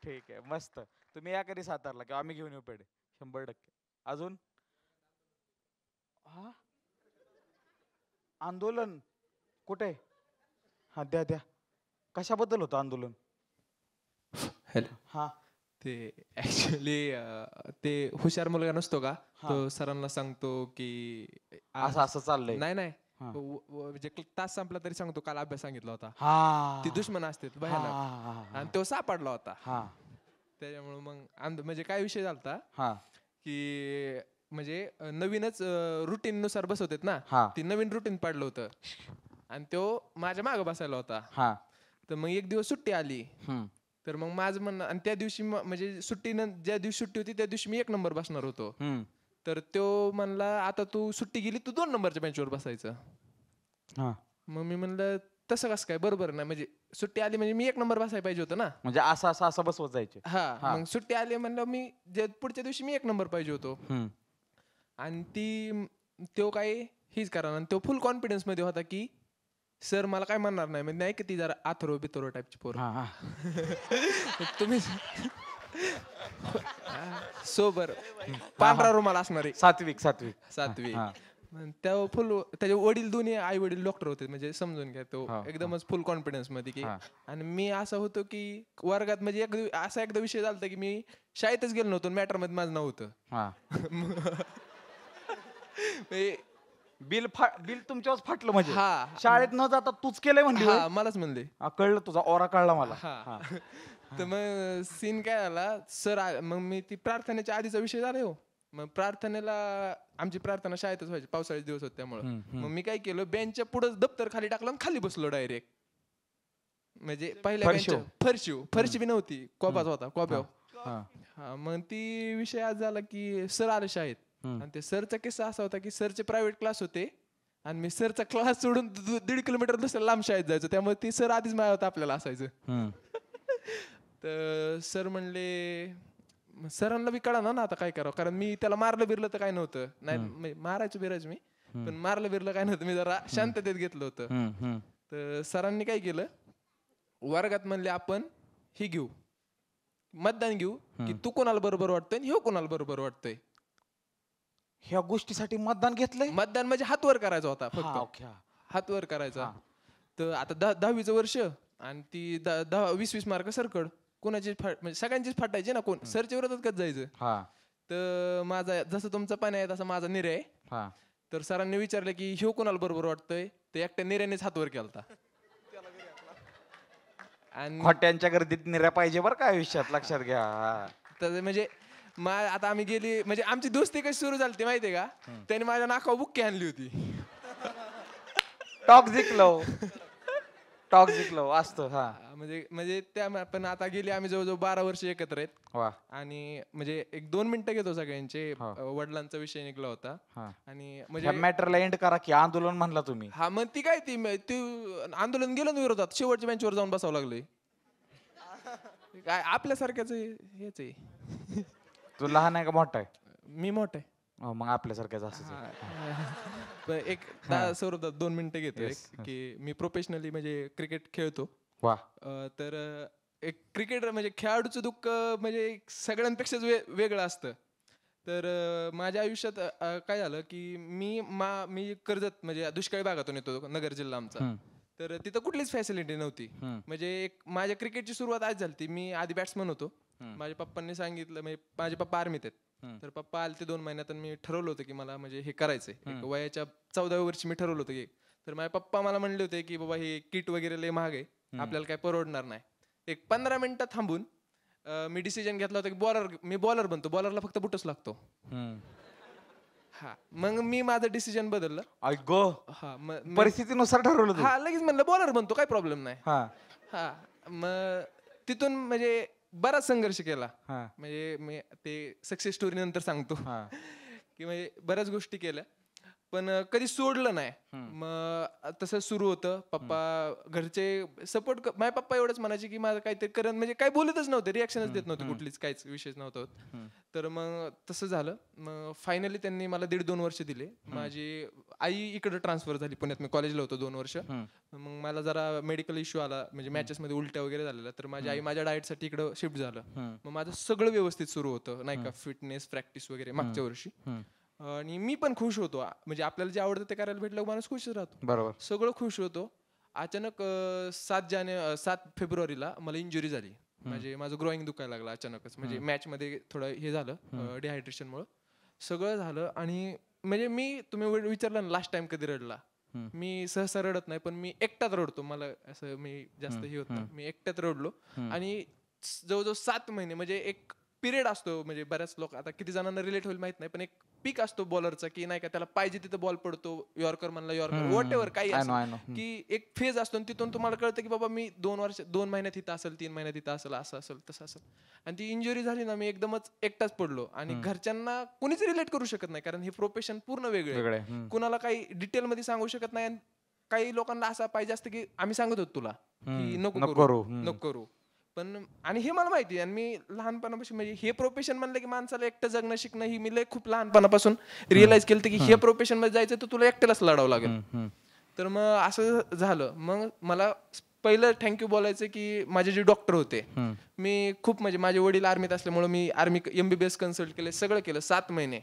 ठीक आहे, मस्त. तुम्ही या कधी सातारला किंवा आम्ही घेऊन येऊ पेढे 100%. अजून आंदोलन कुठे? द्या. कशाबद्दल होतं आंदोलन? हॅलो. ते ऍक्च्युली ते हुशार मुलगा नसतो का, तो सरांना सांगतो की असं चाललंय. नाही म्हणजे तास संपला तरी सांगतो काल अभ्यास सांगितला होता. ती दुश्मन असते भयानक, आणि तो सापडला होता. त्याच्यामुळे मग म्हणजे काय विषय झालता की म्हणजे नवीनच रुटीन नुसार बसवतात ना, ती नवीन रुटीन पाडलं होतं आणि तो माझ्या मागे बसायला होता. तर मग एक दिवस सुट्टी आली. तर मग माझं म्हणणं, आणि त्या दिवशी म्हणजे ज्या दिवशी सुट्टी होती त्या दिवशी मी 1 नंबर बसणार होतो. तर तो म्हणला आता तू सुट्टी गेली, तू 2 नंबरच्या बेंचवर बसायचं. मग मी म्हणलं तसं कसं काय, बरोबर नाही, म्हणजे सुट्टी आली म्हणजे मी 1 नंबर बसायला पाहिजे होतं ना. म्हणजे असं बसवत जायचे. मग सुट्टी आली म्हणलं मी पुढच्या दिवशी मी 1 नंबर पाहिजे होतो. आणि तो काय हीच करा, आणि तो फुल कॉन्फिडन्स मध्ये होता की सर मला काय म्हणणार नाही, म्हणजे नाही की ती जरा आथरो बिथरो टाईपची पोर. तुम्ही सोबर पांढरा रुमाल असणारे, सात्विक. त्या फुल त्याचे वडील दोन्ही आई वडील डॉक्टर होते, म्हणजे समजून घ्या तो एकदमच फुल कॉन्फिडन्स मध्ये की. आणि मी असं होतो की वर्गात म्हणजे असा एकदा विषय झाला की मी शाळेतच गेलो नव्हतो, मॅटर मध्ये माझं नाव होतं. बिल तुमच्यावर फाटलं म्हणजे शाळेत न जाता तूच केलंय म्हणली? मलाच म्हणले. कळलं, तुझा ओरा कळला मला. तर मग सीन काय झाला सर, मग मी ती प्रार्थनेच्या आधीचा विषय झाला हो. मग प्रार्थनेला आमची प्रार्थना शाळेतच व्हायची, पावसाळ्याचे दिवस होते त्यामुळे. मग मी काय केलं, बेंचच्या पुढे दप्तर खाली टाकलं आणि खाली बसलो डायरेक्ट. म्हणजे पहिल्या फरशी बी नव्हती, कोबाच होता, कोब्यावर. मग ती विषय आज झाला की सर आले शाळेत, आणि ते सरचा किस्सा असा होता की सरचे प्रायव्हेट क्लास होते आणि मी सरचा क्लास सोडून 1.5 किलोमीटर दुसऱ्या लांब शाळेत जायचो, त्यामुळे ती सर आधीच माझ्या होता आपल्याला असायचं. तर सर म्हणले, सरांना बी कळा ना आता काय करावं, कारण मी त्याला मारलं बिरलं तर काय नव्हतं, नाही मारायचं बिरायचं मी, पण मारलं बिरलं काय नव्हतं, मी जरा शांततेत घेतलं होतं. तर सरांनी काय केलं, वर्गात म्हणले आपण हे घेऊ, मतदान घेऊ की तू कोणाला बरोबर वाटतोय आणि ह्यो कोणाला बरोबर वाटतोय. ह्या गोष्टीसाठी मतदान घेतलंय? मतदान म्हणजे हात वर करायचा होता फक्त, हात वर करायचा. तर आता 10वीचं वर्ष आणि ती 10-20 मार्क सरकड, कोणाची म्हणजे सगळ्यांचीच फाटायची ना, कोण सरच्या विरोधात कच जायचं. तर माझा जसं तुमचा पाणी आहे तसा माझा निर्णय आहे. तर सरांनी विचारलं की ह्यो कोणाला बरोबर वाटतोय, तर एकट्या निर्यानेच हात वर केला. आणि खोट्यांच्या गर्दीत निर्या पाहिजे बरं का आयुष्यात, लक्षात घ्या. तर म्हणजे आता आम्ही गेली, म्हणजे आमची दोस्ती कशी सुरू झाली ती माहितीये का, त्याने माझ्या नाकावर बुक्की आणली होती. टॉक्सिक लव असतं. म्हणजे त्या पण आता गेली आम्ही जवळजवळ 12 वर्ष एकत्र आहेत. आणि म्हणजे 1-2 मिनिटं घेतो सगळ्यांचे, वडिलांचा विषय निघला होता. आणि म्हणजे मॅटरला एंड करा की आंदोलन म्हणला तुम्ही. मग ती काय ती आंदोलन गेलं ना विरोधात, शेवटच्या बेंचवर जाऊन बसावं लागलंय. काय आपल्यासारख्याच हेच आहे. तू लहान आहे का मोठा आहे? मी मोठा आहे. मग आपल्यासारख्याच असं. एक 2 मिनिटं घेतो की मी प्रोफेशनली म्हणजे क्रिकेट खेळतो. तर एक क्रिकेटर म्हणजे खेळाडूचं दुःख म्हणजे सगळ्यांपेक्षा वेगळं असतं. तर माझ्या आयुष्यात काय झालं की मी कर्जत म्हणजे दुष्काळी भागातून येतो, नगर जिल्हा आमचा. तर तिथं कुठलीच फॅसिलिटी नव्हती. म्हणजे एक माझ्या क्रिकेटची सुरुवात आज झाली. मी आधी बॅट्समन होतो. माझ्या पप्पांनी सांगितलं, म्हणजे माझे पप्पा आर्मीत आहेत. तर पप्पा आले ते 2 महिन्यात आणि मी ठरवलं होतं की मला म्हणजे हे करायचंय. वयाच्या 14व्या वर्षी मी ठरवलं होतं की. तर माझे पप्पा मला म्हणले होते की बाबा हे किट वगैरे लय महाग आहे, आपल्याला काय परवडणार नाही. एक 15 मिनिटं थांबून मी डिसिजन घेतला होता की मी बॉलर बनतो. बॉलरला फक्त बुटच लागतो. हा, मग मी माझं डिसिजन बदललं. हा, परिस्थितीनुसार ठरवलं. हा, लगेच म्हणलं बॉलर बनतो, काय प्रॉब्लेम नाही. हा, मग तिथून म्हणजे बराच संघर्ष केला. म्हणजे मी ते सक्सेस स्टोरी नंतर सांगतो की म्हणजे बऱ्याच गोष्टी केल्या, पण कधी सोडलं नाही. मग तसं सुरू होतं. पप्पा घरचे सपोर्ट, माझे पप्पा एवढंच म्हणायचे की माझं काहीतरी करण, म्हणजे काही बोलतच नव्हते, रिॲक्शनच देत नव्हते, कुठलीच काहीच विषयच नव्हतं. तर मग तसं झालं. मग फायनली त्यांनी मला 1.5-2 वर्ष दिले. माझी आई इकडे ट्रान्सफर झाली पुण्यात, मी कॉलेजला होतो 2 वर्ष. मग मला जरा मेडिकल इश्यू आला, म्हणजे मॅचेसमध्ये उलट्या वगैरे झालेल्या. तर माझी आई माझ्या डाएटसाठी इकडं शिफ्ट झालं. मग माझं सगळं व्यवस्थित सुरू होतं, नाही का, फिटनेस प्रॅक्टिस वगैरे मागच्या वर्षी. आणि मी पण खुश होतो, म्हणजे आपल्याला जे आवडतं ते करायला भेटलं माणूस खुशच राहतो. बरोबर, सगळं खुश होतो. अचानक 7 फेब्रुवारीला मला इंजुरी झाली. म्हणजे माझं ग्रोईंग दुखायला लागलं अचानकच. म्हणजे मॅच मध्ये थोडं हे झालं, डिहायड्रेशनमुळे सगळं झालं. आणि म्हणजे तुम्ही विचारलं ना लास्ट टाइम कधी रडला, मी सहसा रडत नाही, पण मी एकटाच रडतो. मला असं मी जास्त हे होत नाही, मी एकट्यात रडलो. आणि जवळजवळ 7 महिने म्हणजे एक पिरियड असतो, म्हणजे बऱ्याच लोक, आता किती जणांना रिलेट होईल माहित नाही, पण एक पीक असतो बॉलरचा की नाही का, त्याला पाहिजे तिथं बॉल पडतो, यॉर्कर म्हणला यॉर्कर, व्हॉट एव्हर काही असं, की एक फेज असतो. आणि तिथून तुम्हाला कळतं की बाबा मी 2 महिन्यात इथं असेल, 3 महिन्यात इथं असेल, असं असेल तसं असेल. आणि ती इंजुरी झाली ना, मी एकदमच एकटाच पडलो. आणि घरच्यांना कुणीच रिलेट करू शकत नाही, कारण हे प्रोफेशन पूर्ण वेगळे, कुणाला काही डिटेल मध्ये सांगू शकत नाही. आणि काही लोकांना असं पाहिजे असतं की आम्ही सांगत होतो तुला की नको करू, पण आणि हे मला माहिती. आणि मी लहानपणापासून, म्हणजे हे प्रोफेशन म्हणलं की माणसाला एकटं जगणं शिकणं, ही मी लय खूप लहानपणापासून रिअलाइज केलं की हे प्रोफेशन मध्ये जायचं तर तुला एकट्यालाच लढावं लागेल. तर मग असं झालं. मग मला पहिलं थँक्यू बोलायचं की माझे जे डॉक्टर होते, मी खूप, म्हणजे माझे वडील आर्मीत असल्यामुळे मी आर्मी MBBS कन्सल्ट केले, सगळं केलं 7 महिने.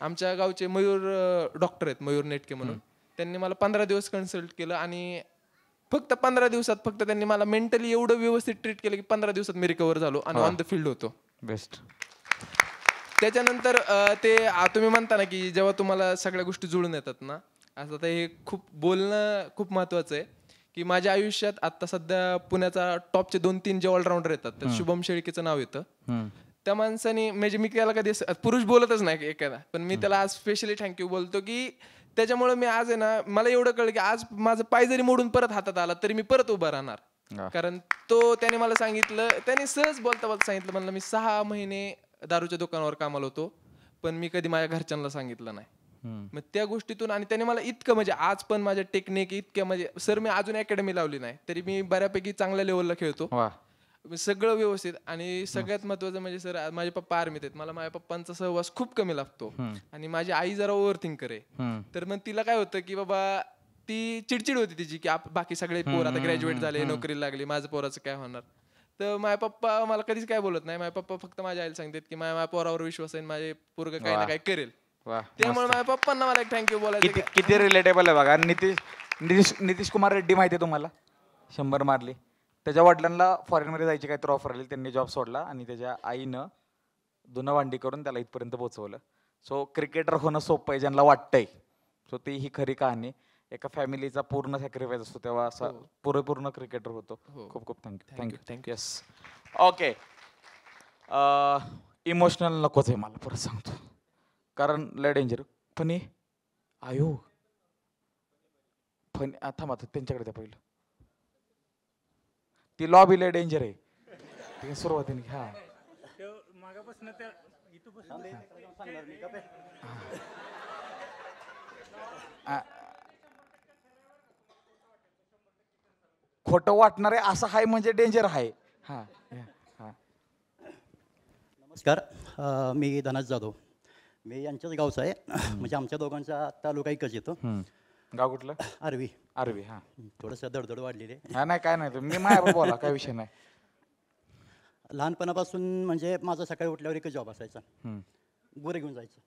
आमच्या गावचे मयूर डॉक्टर आहेत, मयूर नेटके म्हणून, त्यांनी मला 15 दिवस कन्सल्ट केलं. आणि फक्त 15 दिवसात फक्त त्यांनी मला मेंटली एवढं व्यवस्थित ट्रीट केलं की 15 दिवसात मी रिकवर झालो आणि ऑन द फील्ड होतो. बेस्ट. त्याच्यानंतर ते तुम्ही म्हणता ना की जेव्हा तुम्हाला सगळ्या गोष्टी जुळून येतात ना, असं तर हे खूप बोलणं खूप महत्वाचं आहे. की माझ्या आयुष्यात आता सध्या पुण्याचा टॉपचे 2-3 जे ऑलराऊंडर येतात, तर शुभम शेळकेचं नाव येतं. त्या माणसाने, म्हणजे मी त्याला कधी पुरुष बोलतच नाही एखादा, पण मी त्याला आज स्पेशली थँक्यू बोलतो की त्याच्यामुळे मी आज आहे ना, मला एवढं कळलं की आज माझं पाय जरी मोडून परत हातात आला तरी मी परत उभा राहणार. कारण त्याने मला सांगितलं, त्याने सहज बोलता बोलता सांगितलं, म्हणलं मी 6 महिने दारूच्या दुकानावर कामाला होतो, पण मी कधी माझ्या घरच्यांना सांगितलं नाही. मग त्या गोष्टीतून, आणि त्याने मला इतकं, म्हणजे आज पण माझ्या टेक्निक इतक्या, म्हणजे सर मी अजून अकॅडमी लावली नाही तरी मी बऱ्यापैकी चांगल्या लेवलला खेळतो, सगळं व्यवस्थित. आणि सगळ्यात महत्वाचं म्हणजे सर, माझे पप्पा आर्मीत आहेत, मला माझ्या पप्पांचा सहवास खूप कमी लागतो. आणि माझी आई जरा ओव्हर थिंकर आहे, तर मग तिला काय होतं की बाबा ती चिडचिड होती तिची की बाकी सगळे पोर आता ग्रॅज्युएट झाले, नोकरीला लागले, माझं पोराचं काय होणार. तर माझे पप्पा मला कधीच काय बोलत नाही. माझे पप्पा फक्त माझ्या आईला सांगतात की माझ्या पोरावर विश्वास आहे, माझे पोरग काही ना काही करेल. त्यामुळे माझ्या पप्पांना मला एक थँक्यू बोलायचं. किती रिलेटेबल आहे बघा. नितीश कुमार रेड्डी माहिती आहे तुम्हाला, 100 मारली. त्याच्या वडिलांना फॉरेनमध्ये जायची काहीतरी ऑफर आली, त्यांनी जॉब सोडला आणि त्याच्या आईनं धुणं भांडी करून त्याला इथपर्यंत पोहोचवलं. सो क्रिकेटर होणं सोपं आहे ज्यांना वाटतंय. सो ती ही खरी कहाणी. एका फॅमिलीचा पूर्ण सॅक्रिफाईस असतो, तेव्हा असा पूर्ण क्रिकेटर होतो. खूप खूप थँक्यू. Yes, okay. इमोशनल नकोच आहे मला, परत सांगतो, कारण लय डेंजर. फनी आयो फनी थांबा, त्यांच्याकडे द्या पहिलं. ती लॉबी लय डेंजर आहे, ते सुरुवातीने घ्या. खोटं वाटणार आहे असं आहे म्हणजे डेंजर आहे. नमस्कार, मी धनंजय जाधव, मी यांच्याच गावचा आहे. म्हणजे आमच्या दोघांचा तालुका एकच येतो. गाव कुठलं? आर्वी. हा. थोडंसं दडदड वाढलेली आहे. हा, नाही काय नाही, मी माझ्यावर बोला, काय विषय नाही. लहानपणापासून म्हणजे माझा सकाळी उठल्यावर एकच जॉब असायचा. गुरं घेऊन जायचं.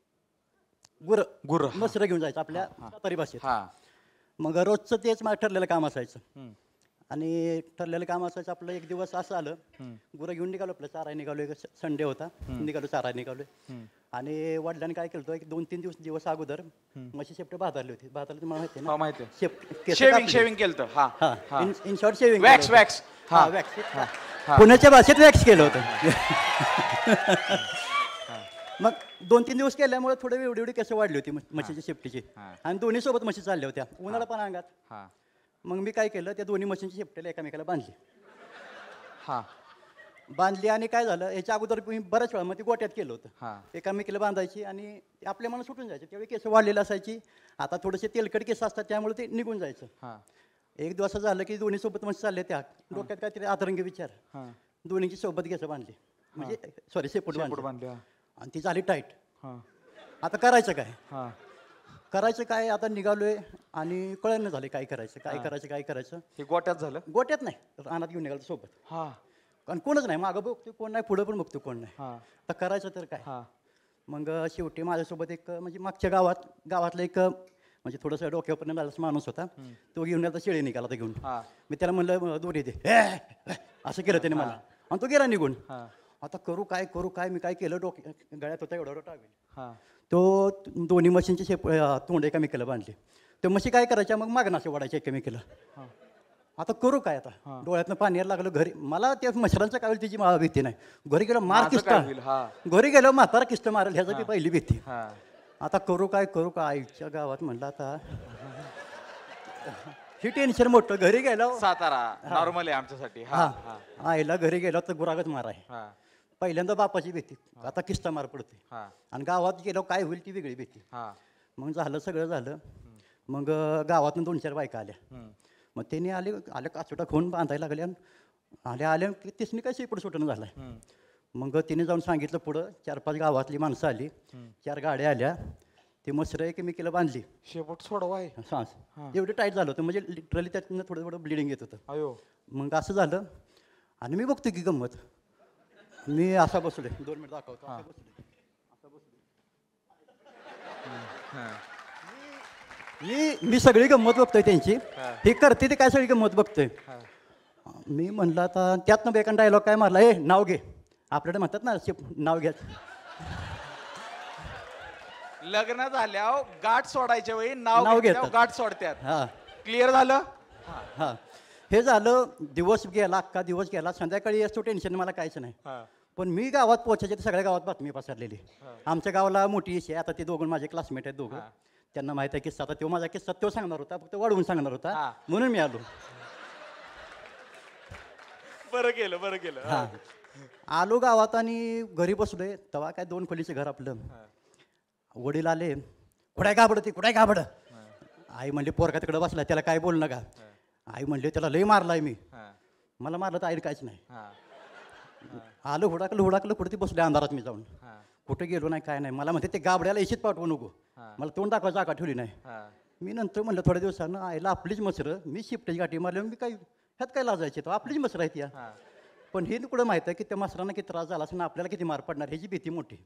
गुरं मसरं घेऊन जायचं आपल्या सातारी भाषेत. मग रोजचं तेच माझं ठरलेलं काम असायचं. आणि ठरलेलं काम असायचं आपलं. एक दिवस असं आलं, गुरं घेऊन निघालो, आपलं चारा निघालो. एक संडे होता, निघालो चारा निघालो. आणि वडिलांनी काय केलं, एक 2-3 दिवस अगोदर म्हशी शेपटे भाजारली होती. भाजारली तुम्हाला माहिती आहे ना? शेविंग केलं. In short shaving, wax. पुण्याच्या भाषेत वॅक्स केलं होतं. मग 2-3 दिवस केल्यामुळे थोडं एवढी केस वाढली होती म्हशीची शेपटीची. आणि दोन्ही सोबत म्हशी चालल्या होत्या, उन्हाळा पण अंगात. मग मी काय केलं, त्या दोन्ही म्हशींची शेपटीला एकामेकाला बांधली. आणि काय झालं, याच्या अगोदर मी बऱ्याच वेळा मग ती गोट्यात केलं होतं. एकामेकीला बांधायची आणि आपल्या मनात सुटून जायचे. त्यावेळी केस वाढलेली असायची. आता थोडेसे तेलकट केस असतात, त्यामुळे ते निघून जायचं. एक दिवस असं झालं की दोन्ही सोबत म्हशी चालले, त्या डोक्यात काहीतरी आदरंगी विचार. दोन्हीची सोबत केस बांधली, म्हणजे सॉरी शेपूट बांधली. आणि ती झाली टाईट. आता करायचं काय, आता निघालोय आणि कळलं झाले काय करायचं. हे गोट्यात झालं? गोट्यात नाही, रानात घेऊन निघालो सोबत. कारण कोणच नाही, मागं बघतो कोण नाही, पुढं पण बघतो कोण नाही. तर करायचं तर काय. मग शेवटी माझ्यासोबत एक म्हणजे मागच्या गावातला एक म्हणजे थोडंसं डोक्यापर्यंत आलाच माणूस होता. तो घेऊन आता शेळी निघाला घेऊन. मी त्याला म्हणलं दोरी दे, असं केलं त्याने मला. आणि तो गेला निघून. आता करू काय, मी काय केलं, गळ्यात होता एवढा टावेल. तो दोन्ही म्हशींची तोंड एकामेकीला बांधली. ते म्हशी काय करायच्या, मग मागणं असे वाढायचे एकामेकीला. आता करू काय, आता डोळ्यातनं पाणी यायला लागलं. घरी मला त्या मच्छरांचं काय होईल त्याची मला भीती नाही. घरी गेलो मार किस्ता, घरी गेलो म्हातारा किस्त मारेल ह्याची पहिली भीती. आता करू काय आईच्या गावात म्हणलं आता ही टेन्शन मोठं. घरी गेलो, सातारा नॉर्मल आहे आमच्यासाठी. आईला घरी गेलो तर गुरागच मार आहे. पहिल्यांदा बापाची भीती, आता किस्ता मार पडते. आणि गावात गेलो काय होईल ती वेगळी भीती. मग सगळं झालं. मग गावातून 2-4 बायका आल्या. मग त्यांनी आले काचोटा खाऊन बांधायला लागल्या. आल्या की तिसनी काय शेपूट सुटणं झालाय. मग तिने जाऊन सांगितलं पुढं. 4-5 गावातली माणसं आली, 4 गाड्या आल्या. ती मसरं एकमेकीला बांधली. शेपूट सोडवाय सांस एवढं टाईट झालं होतं, म्हणजे लिटरली त्यातनं थोडं ब्लिडिंग येत होतं. मग असं झालं. आणि मी बघतो की गंमत, मी असा बसलोय. 2 मिनिट दाखवतो. मी सगळी गंमत बघतोय त्यांची. हे करते ते काय सगळी गंमत बघतोय. मी म्हणलं आता त्यातनं बेकान डायलॉग काय मारला, नाव घे. आपल्याकडे म्हणतात ना नाव घ्या. लग्न झाल्यावर गाठ सोडायच्या वेळी नाव घेतात, गाठ सोडतात. क्लिअर झालं. हे झालं. दिवस गेला, अख्खा दिवस गेला. संध्याकाळी असतो टेन्शन मला काहीच नाही. पण मी गावात पोहोचायचे तर सगळ्या गावात बातमी पसरलेली. आमच्या गावाला मोठी इशे. आता ते दोघं माझे क्लासमेट आहेत दोघं. त्यांना माहित आहे किस्सा. आता तो माझा किस्सा तो सांगणार होता, फक्त वाढवून सांगणार होता, म्हणून मी आलो. बरं केलं. आलो गावात आणि घरी बसलोय. तेव्हा काय 2 खोलीचं घर आपलं. वडील आले. कुठाय गाबड. आई म्हणली पोरका तिकडे बसला, त्याला काय बोल नका. आई म्हणली त्याला लय मारलाय मी. मला मारलं तर आईला काहीच नाही. आलं हुडाकलं कुठे ती बसले अंधारात. मी जाऊन कुठे गेलो नाही, काय नाही. मला म्हणते ते गाबड्याला इशीत पाठवू नको. मला तोंड दाखवायची जागा ठेवली नाही. मी नंतर म्हणलं थोड्या दिवसानं, आईला आपलीच मसरं, मी शिफ्टची गाठी मारली. मी काय ह्यात काय लाजायचे, तो आपलीच मसरं आहेत या. पण हे कुठं माहित आहे की त्या मसरांना किती त्रास झाला असं, आपल्याला किती मार पडणार ह्याची भीती मोठी.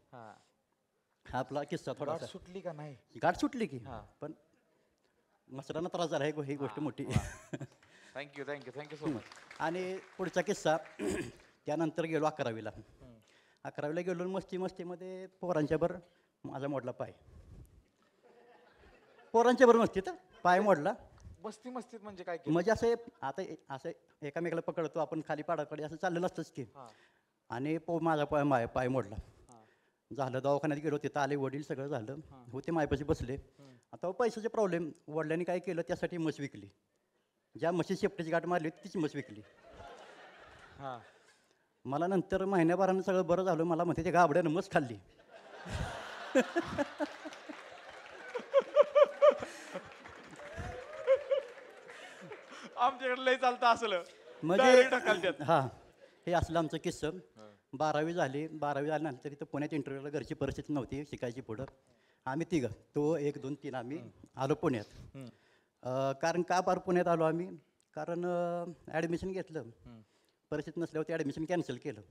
आपला किस्सा थोडा सुटली का नाही. गाठ सुटली की, पण मसरांना त्रास झाला ही गोष्ट मोठी. Thank you so much. आणि पुढचा किस्सा, त्यानंतर गेलो 11वीला. 11वीला गेलो. मस्तीमध्ये पोरांच्या बरोबर माझा मोडला पाय. पोरांच्या बरोबर मस्तीत पाय मोडला. मस्तीत म्हणजे काय. म्हणजे असं एकामेकाला पकडतो आपण, खाली पाडाकडे असं चाललेलं असतंच की. आणि माझा पाय मोडला. झालं, दवाखान्यात गेलो. तिथं आले वडील, सगळं झालं. होते मायपाशी बसले. आता पैशाचे प्रॉब्लेम. वडिलांनी काय केलं, त्यासाठी म्हस विकली. ज्या म्हशी शेपटीची गाठ मारली तीच म्हस विकली. मला नंतर महिन्याभरानं सगळं बरं झालं. मला म्हणते ते गाबड्यानं म्हस खाल्ली. आमच्याकडे लय चालतं असलं. म्हणजे हे असलं आमचं किस्सा. 12वी झाली. 12वी झाल्यानंतर इथं पुण्यात इंटरव्ह्यूला घरची परिस्थिती नव्हती शिकायची पुढं. आम्ही 3 तो 1, 2, 3 आम्ही आलो पुण्यात. कारण का बार पुण्यात आलो आम्ही, कारण ॲडमिशन घेतलं. परिस्थिती नसल्यावर ते ॲडमिशन कॅन्सल केलं.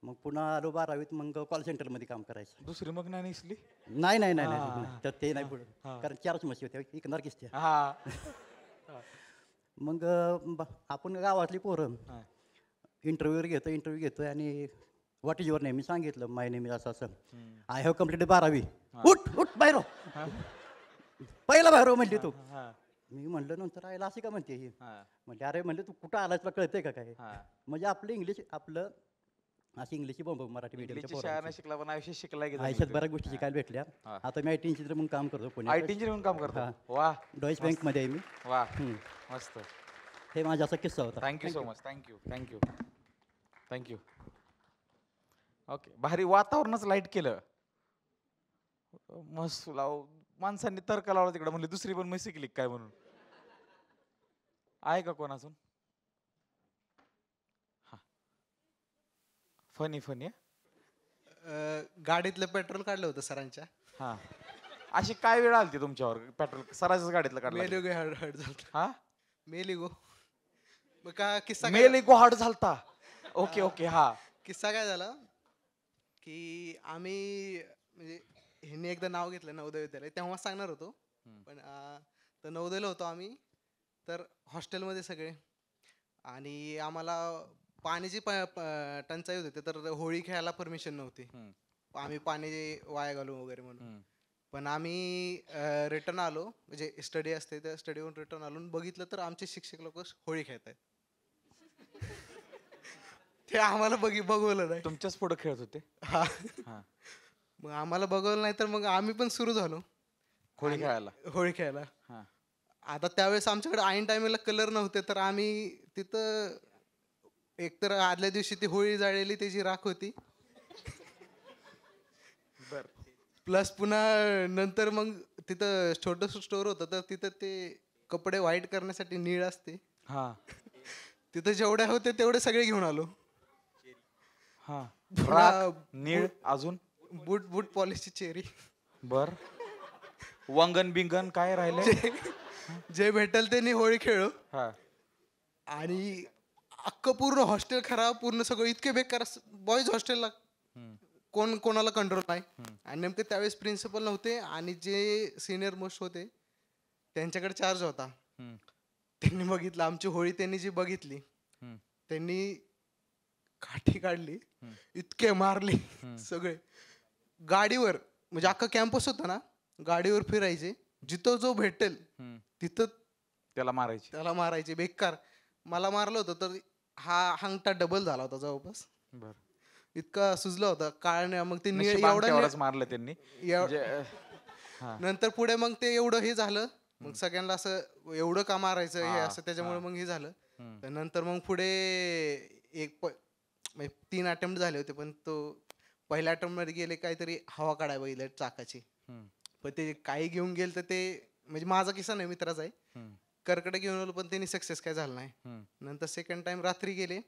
मग पुन्हा आलो 12वीत, मग कॉल सेंटरमध्ये काम करायचं. दुसरी मग नाही निसली? नाही नाही नाही नाही, तर ते नाही पुढं, कारण 4च म्हशी होत्या, विकणार किस्त्या. मग आपण गावातली पोरं इंटरव्ह्यू घेतोय आणि व्हॉट इज युअर नेम, मी सांगितलं माय नेम असं असं, आय हॅव कम्प्लीटेड 12वी. उठ बाहेर हो. पहिला बाहेर हो म्हणली तू. मी म्हणलं नंतर आयला अशी का म्हणते ही, म्हणजे अरे म्हणलं तू कुठं आलास तुला कळतंय का काय, म्हणजे आपलं इंग्लिश आपलं अशी इंग्लिशची बोंब मराठी मीडियमच्या शाळा शिकला पण आयुष्यात शिकलाय की आयुष्यात बऱ्याच गोष्टी शिकायला भेटल्या. आता मी IT इंजिनियर म्हणून काम करतो पुण्यात. IT इंजिनियर म्हणून काम करतो. वा, डॉईच बँकमध्ये आहे मी. वा, मस्त. हे माझा असा किस्सा होता. Thank you so much. Thank you. Okay, भारी वातावरणच लाईट केलं, मस्त लाव. माणसांनी तर्क लावला तिकडे, म्हणले दुसरी पण मी शिकली काय म्हणून. आहे का कोण अजून? फनी गाडीतलं पेट्रोल काढलं होतं सरांच्या. हा, अशी काय वेळ आली तुमच्यावर पेट्रोल सरांच्याच गाडीतलं काढलं? मेलिगो हार्ड झालता. हा, मेलिगो. मग का किस्सा मेलिगो हार्ड झालता. ओके. हा, किस्सा काय झाला की आम्ही म्हणजे ह्यांनी एकदा नाव घेतलं नवोदय विद्यालय, तेव्हा सांगणार होतो, पण तर नवोदयला होतो आम्ही, तर हॉस्टेलमध्ये सगळे, आणि आम्हाला पाण्याची टंचाई होती, तर होळी खेळायला परमिशन नव्हती. आम्ही पाणी वाया घालू वगैरे म्हणून. पण आम्ही रिटर्न आलो, म्हणजे स्टडी असते त्या स्टडीवरून रिटर्न आलो, बघितलं तर आमचे शिक्षक लोक होळी खेळत आहेत. ते आम्हाला बघवलं नाही. तुमच्याच पुढे खेळत होते? हा. मग आम्हाला बघवलं नाही, तर मग आम्ही पण सुरू झालो होळी खेळायला. आता त्यावेळेस आमच्याकडे ऐन टायमिंगला कलर नव्हते, तर आम्ही तिथं एकतर आदल्या दिवशी ती होळी जाळलेली त्याची राख होती, प्लस पुन्हा नंतर मग तिथं छोटंसं स्टोअर होतं, तर तिथं ते कपडे व्हाईट करण्यासाठी नीळ असते, तिथं जेवढ्या होते तेवढे सगळे घेऊन आलो. नीळ, अजून बूट पॉलिशची चेरी. बर, वंगन बिंगन काय राहिले? जे भेटेल त्यांनी होळी खेळलो. आणि अख्खं पूर्ण हॉस्टेल खराब, पूर्ण सगळं इतके बेकार. बॉईज हॉस्टेलला कोणाला कंट्रोल नाही, आणि नेमके त्यावेळेस प्रिन्सिपल नव्हते, आणि जे सिनियर मोस्ट होते त्यांच्याकडे चार्ज होता. त्यांनी बघितलं आमची होळी, त्यांनी जी बघितली त्यांनी काठी काढली, इतके मारले सगळे गाडीवर, म्हणजे अख्खा कॅम्पस होता ना, गाडीवर फिरायचे, जिथं जो भेटेल तिथं त्याला मारायचे बेकार. मला मारलं होतं तर हा हंगटा डबल झाला होता जवळपास, इतका सुजला होता काळण्या. मग ते एवढं मारलं त्यांनी. नंतर पुढे मग ते एवढं हे झालं, मग सगळ्यांना असं एवढं का मारायचं हे असं, त्याच्यामुळे मग हे झालं. नंतर मग पुढे एक 3 अटेम्प्ट झाले होते, पण तो पहिल्या अटेम्प्ट मध्ये गेले काहीतरी हवा काढाय बघितलं चाकाची, पण ते काही घेऊन गेल तर ते, म्हणजे माझा किस्सा नाही, मित्राचा आहे, कर्कडे घेऊन आलो, पण त्यांनी सक्सेस काय झालं नाही. नंतर सेकंड टाइम रात्री गेले,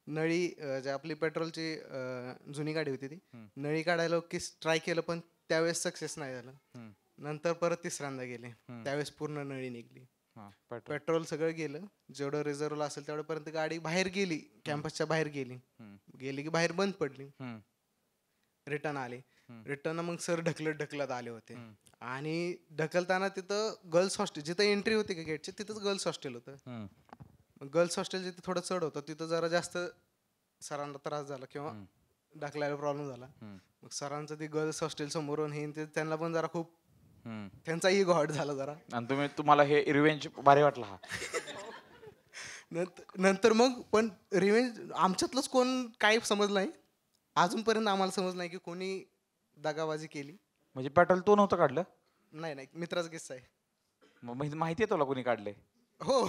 नळी जे आपली पेट्रोलची जुनी गाडी होती ती नळी काढायला ट्राय केलं, पण त्यावेळेस सक्सेस नाही झालं. नंतर परत तिसऱ्यांदा गेले, त्यावेळेस पूर्ण नळी निघली, पेट्रोल सगळं गेलं, जेवढं रिझर्वला असेल तेवढ्यापर्यंत गाडी बाहेर गेली, कॅम्पसच्या बाहेर गेली की बाहेर बंद पडली. रिटर्न आले, रिटर्न मग सर ढकलत आले होते, आणि ढकलताना तिथं गर्ल्स हॉस्टेल, जिथं एंट्री होती का गेटची तिथंच गर्ल्स हॉस्टेल होतं. गर्ल्स हॉस्टेल जिथे थोडं चढ होतं, तिथं जरा जास्त सरांना त्रास झाला किंवा ढकलायला प्रॉब्लेम झाला. मग सरांचं ते गर्ल्स हॉस्टेल समोरून हे त्यांना पण जरा खूप त्यांचा इगो हर्ट झाला जरा. आणि तुम्हाला हे रिव्हेंज भारी वाटला हा? नंतर मग पण रिव्हेंज आमच्यातलंच कोण काही समजलं नाही अजूनपर्यंत, आम्हाला समजलं नाही की कोणी दगाबाजी केली. म्हणजे पेट्रोल तो नव्हतं काढलं? नाही, मित्राचा किस्सा आहे. माहिती आहे तुला कोणी काढले? हो,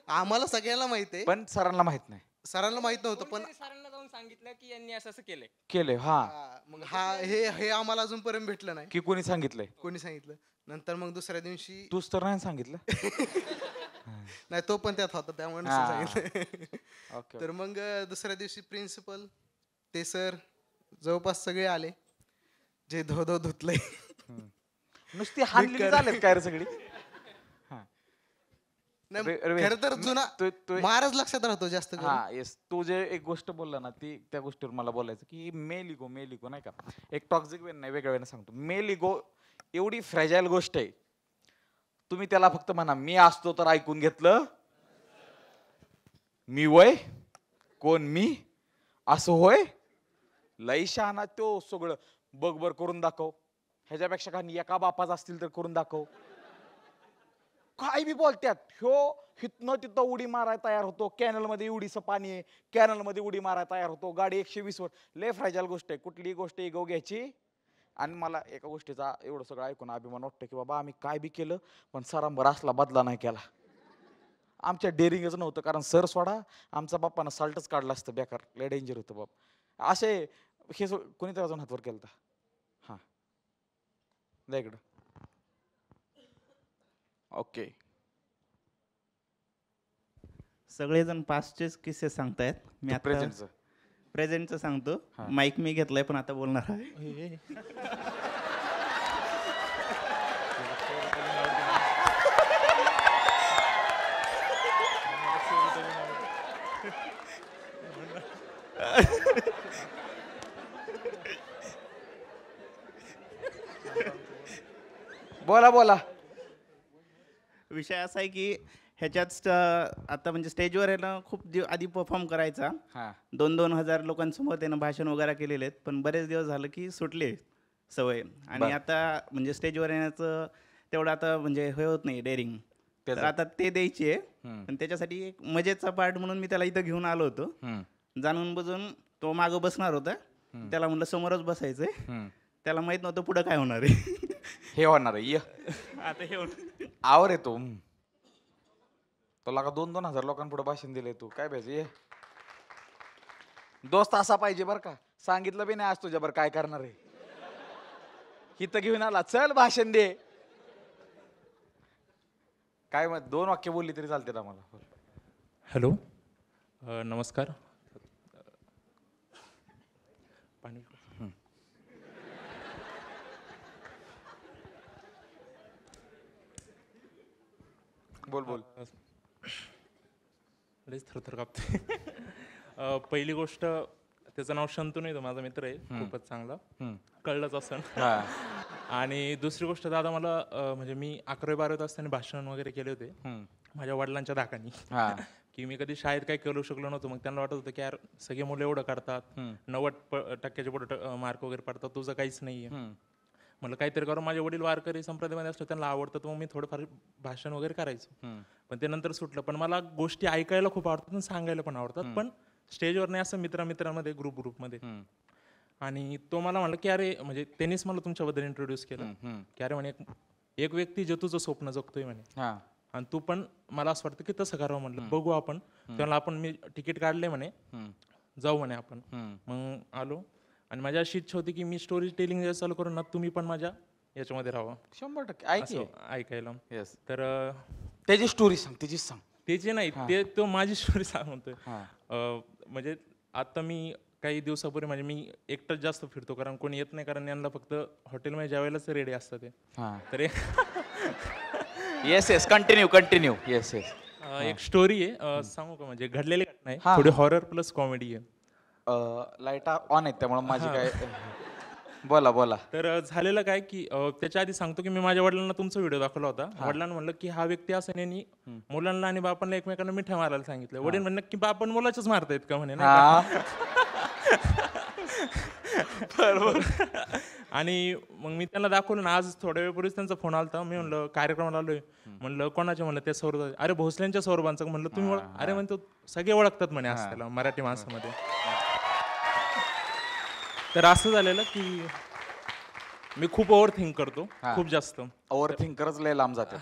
आम्हाला सगळ्यांना माहित आहे, पण सरांना माहित नाही. सरांना माहित नव्हतं, पण सरांना जाऊन सांगितलं की यांनी असं केलंय. हा, मग हे आम्हाला अजूनपर्यंत भेटलं नाही की कोणी सांगितलंय. कोणी सांगितलं. नंतर मग दुसऱ्या दिवशी तूच तर नाही सांगितलं. नाही, तो पण त्यात होता त्यामुळे सांगितलं. तर मग दुसऱ्या दिवशी प्रिन्सिपल ते सर जवळपास सगळे आले, जे धो धुतलंय. नुसती हानलेली झालेत काय रे सगळी? नाही, रवी, खरं तर जुना महाराज लक्षात राहतो जास्त करून. हा येस, तू जे एक गोष्ट बोलला ना ती त्या गोष्टीवर मला बोलायचं की मेल इगो नाही का, एक टॉक्सिक वे नाही, वेगळ्या वेळेने सांगतो. मेल इगो एवढी फ्रॅजाईल गोष्ट आहे. तुम्ही त्याला फक्त म्हणा मी असतो तर ऐकून घेतलं, मी वय कोण मी असं होय, लई शहाणा तो सगळं बघ बर करून दाखव, ह्याच्यापेक्षा काही एका बापाच असतील तर करून दाखव. काय बी बोलत्यात. ह्यो हितनं तिथं उडी मारायला तयार होतो, कॅनल मध्ये एवढीचं पाणी आहे, कॅनल मध्ये उडी मारायला तयार होतो, गाडी 120 वर. लय फ्रॅजाईल गोष्ट आहे. कुठलीही गोष्ट इगो घ्यायची. आणि मला एका गोष्टीचा एवढं सगळं ऐकून अभिमान वाटतो की बाबा आम्ही काय बी केलं पण सरांबर असला बदला नाही केला. आमच्या डेअरिंगच नव्हतं, कारण सर सोडा आमचा बाप्पानं साल्टच काढला असतं, बेकार लय डेंजर होतं बाप. असे हे कोणीतरी अजून हातवर केलं होता. हां द्या इकडं. ओके, सगळेजण पास्टचेच किस्से सांगतायत. मी आता प्रेझेंटचं सांगतो. माईक मी घेतलाय पण आता बोलणार आहे. बोला बोला. विषय असा आहे की ह्याच्यात आता म्हणजे स्टेजवर आहे ना खूप आधी परफॉर्म करायचा. 2,000 लोकांसमोर त्यानं भाषण वगैरे केलेले आहेत, पण बरेच दिवस झालं की सुटले सवय. आणि आता म्हणजे स्टेजवर येण्याचं तेवढं आता म्हणजे हे होत नाही डेअरिंग, तर आता ते द्यायची आहे. पण त्याच्यासाठी एक मजेचा पार्ट म्हणून मी त्याला इथं घेऊन आलो होतो. जाणून बुजून तो मागं बसणार होता, त्याला म्हणलं समोरच बसायचंय. त्याला माहित नव्हतं पुढं काय होणार आहे. हे होणार आहे आता हे होणार आवर येतो तुला का 2,000 लोकांपुढे भाषण दिले तू काय पाहिजे. दोस्त असा पाहिजे बर का, सांगितलं बी नाही आज तुझ्या बरं काय करणार आहे, हिथं घेऊन आला चल भाषण दे. काय मग 2 वाक्य बोलली तरी चालते आम्हाला. हॅलो नमस्कार. पाणी बोल बोल. लईच थरथर कापते. पहिली गोष्ट त्याचं नाव शंतनू आहे, तो माझा मित्र आहे, खूपच चांगला, कळलंच असं. आणि दुसरी गोष्ट दादा मला म्हणजे मी 11वी-12वीत असताना भाषण वगैरे केले होते माझ्या वडिलांच्या धाकानी, की मी कधी शाळेत काही करू शकलो नव्हतो. मग त्यांना वाटत होतं की यार सगळे मुलं एवढं करतात, 90% पुढे मार्क वगैरे पडतात, तुझं काहीच नाहीये. म्हणलं काहीतरी करून, माझे वडील वारकरी संप्रदायामध्ये असतो, त्यांना आवडतं, तर मग मी थोडंफार भाषण वगैरे करायचो. पण ते नंतर सुटलं. पण मला गोष्टी ऐकायला खूप आवडतात आणि सांगायला पण आवडतात, पण स्टेजवर नाही, असं मित्रांमध्ये ग्रुपमध्ये. आणि तो मला म्हणलं की अरे म्हणजे त्यांनीच मला तुमच्याबद्दल इंट्रोड्यूस केलं की अरे म्हणे एक व्यक्ती जे तुझं स्वप्न जगतोय म्हणे, आणि तू पण मला असं वाटतं की तसं करावं. म्हणलं बघू आपण. त्याला आपण मी तिकीट काढले म्हणे, जाऊ म्हणे आपण. मग आलो आणि माझी अशी इच्छा होती की मी स्टोरी टेलिंग चालू करून ना तुम्ही पण माझ्या याच्यामध्ये राहावं. 100% ऐकायला. तर त्याची स्टोरी सांग, त्याची सांग. त्याची नाही, ते तो माझी स्टोरी सांगतोय. म्हणजे आता मी काही दिवसापूर्वी म्हणजे मी एकटाच जास्त फिरतो, कारण कोणी येत नाही, कारण यांना फक्त हॉटेलमध्ये जेवायलाच रेडी असतं ते. तर येस कंटिन्यू येस. एक स्टोरी आहे, सांगू का? म्हणजे घडलेली घटना आहे, थोडी हॉरर प्लस कॉमेडी आहे. लाईट ऑन आहेत त्यामुळे माझी काय. बोला. तर झालेलं काय की त्याच्या आधी सांगतो की मी माझ्या वडिलांना तुमचा व्हिडिओ दाखवला होता. वडिलांना म्हणलं की हा व्यक्ती असं यांनी मुलांना आणि बापांना एकमेकांना मिठ्या मारायला सांगितलं. वडील म्हणलं की बापन मुलाच्याच मारतायत का म्हणे. बरोबर. आणि मग मी त्यांना दाखवलं ना, आज थोड्या वेळपूर्वीच त्यांचा फोन आला. मी म्हणलं कार्यक्रमाला आलोय. म्हणलं कोणाचे? म्हणलं ते सौरभ. अरे भोसल्यांच्या सौरभांचं. म्हणलं तुम्ही अरे म्हणतो सगळे ओळखतात म्हणे असं त्याला मराठी माणसामध्ये. तर असं झालेलं की मी खूप ओव्हर थिंक करतो, खूप जास्त ओव्हर थिंकरच लय लांब जाते.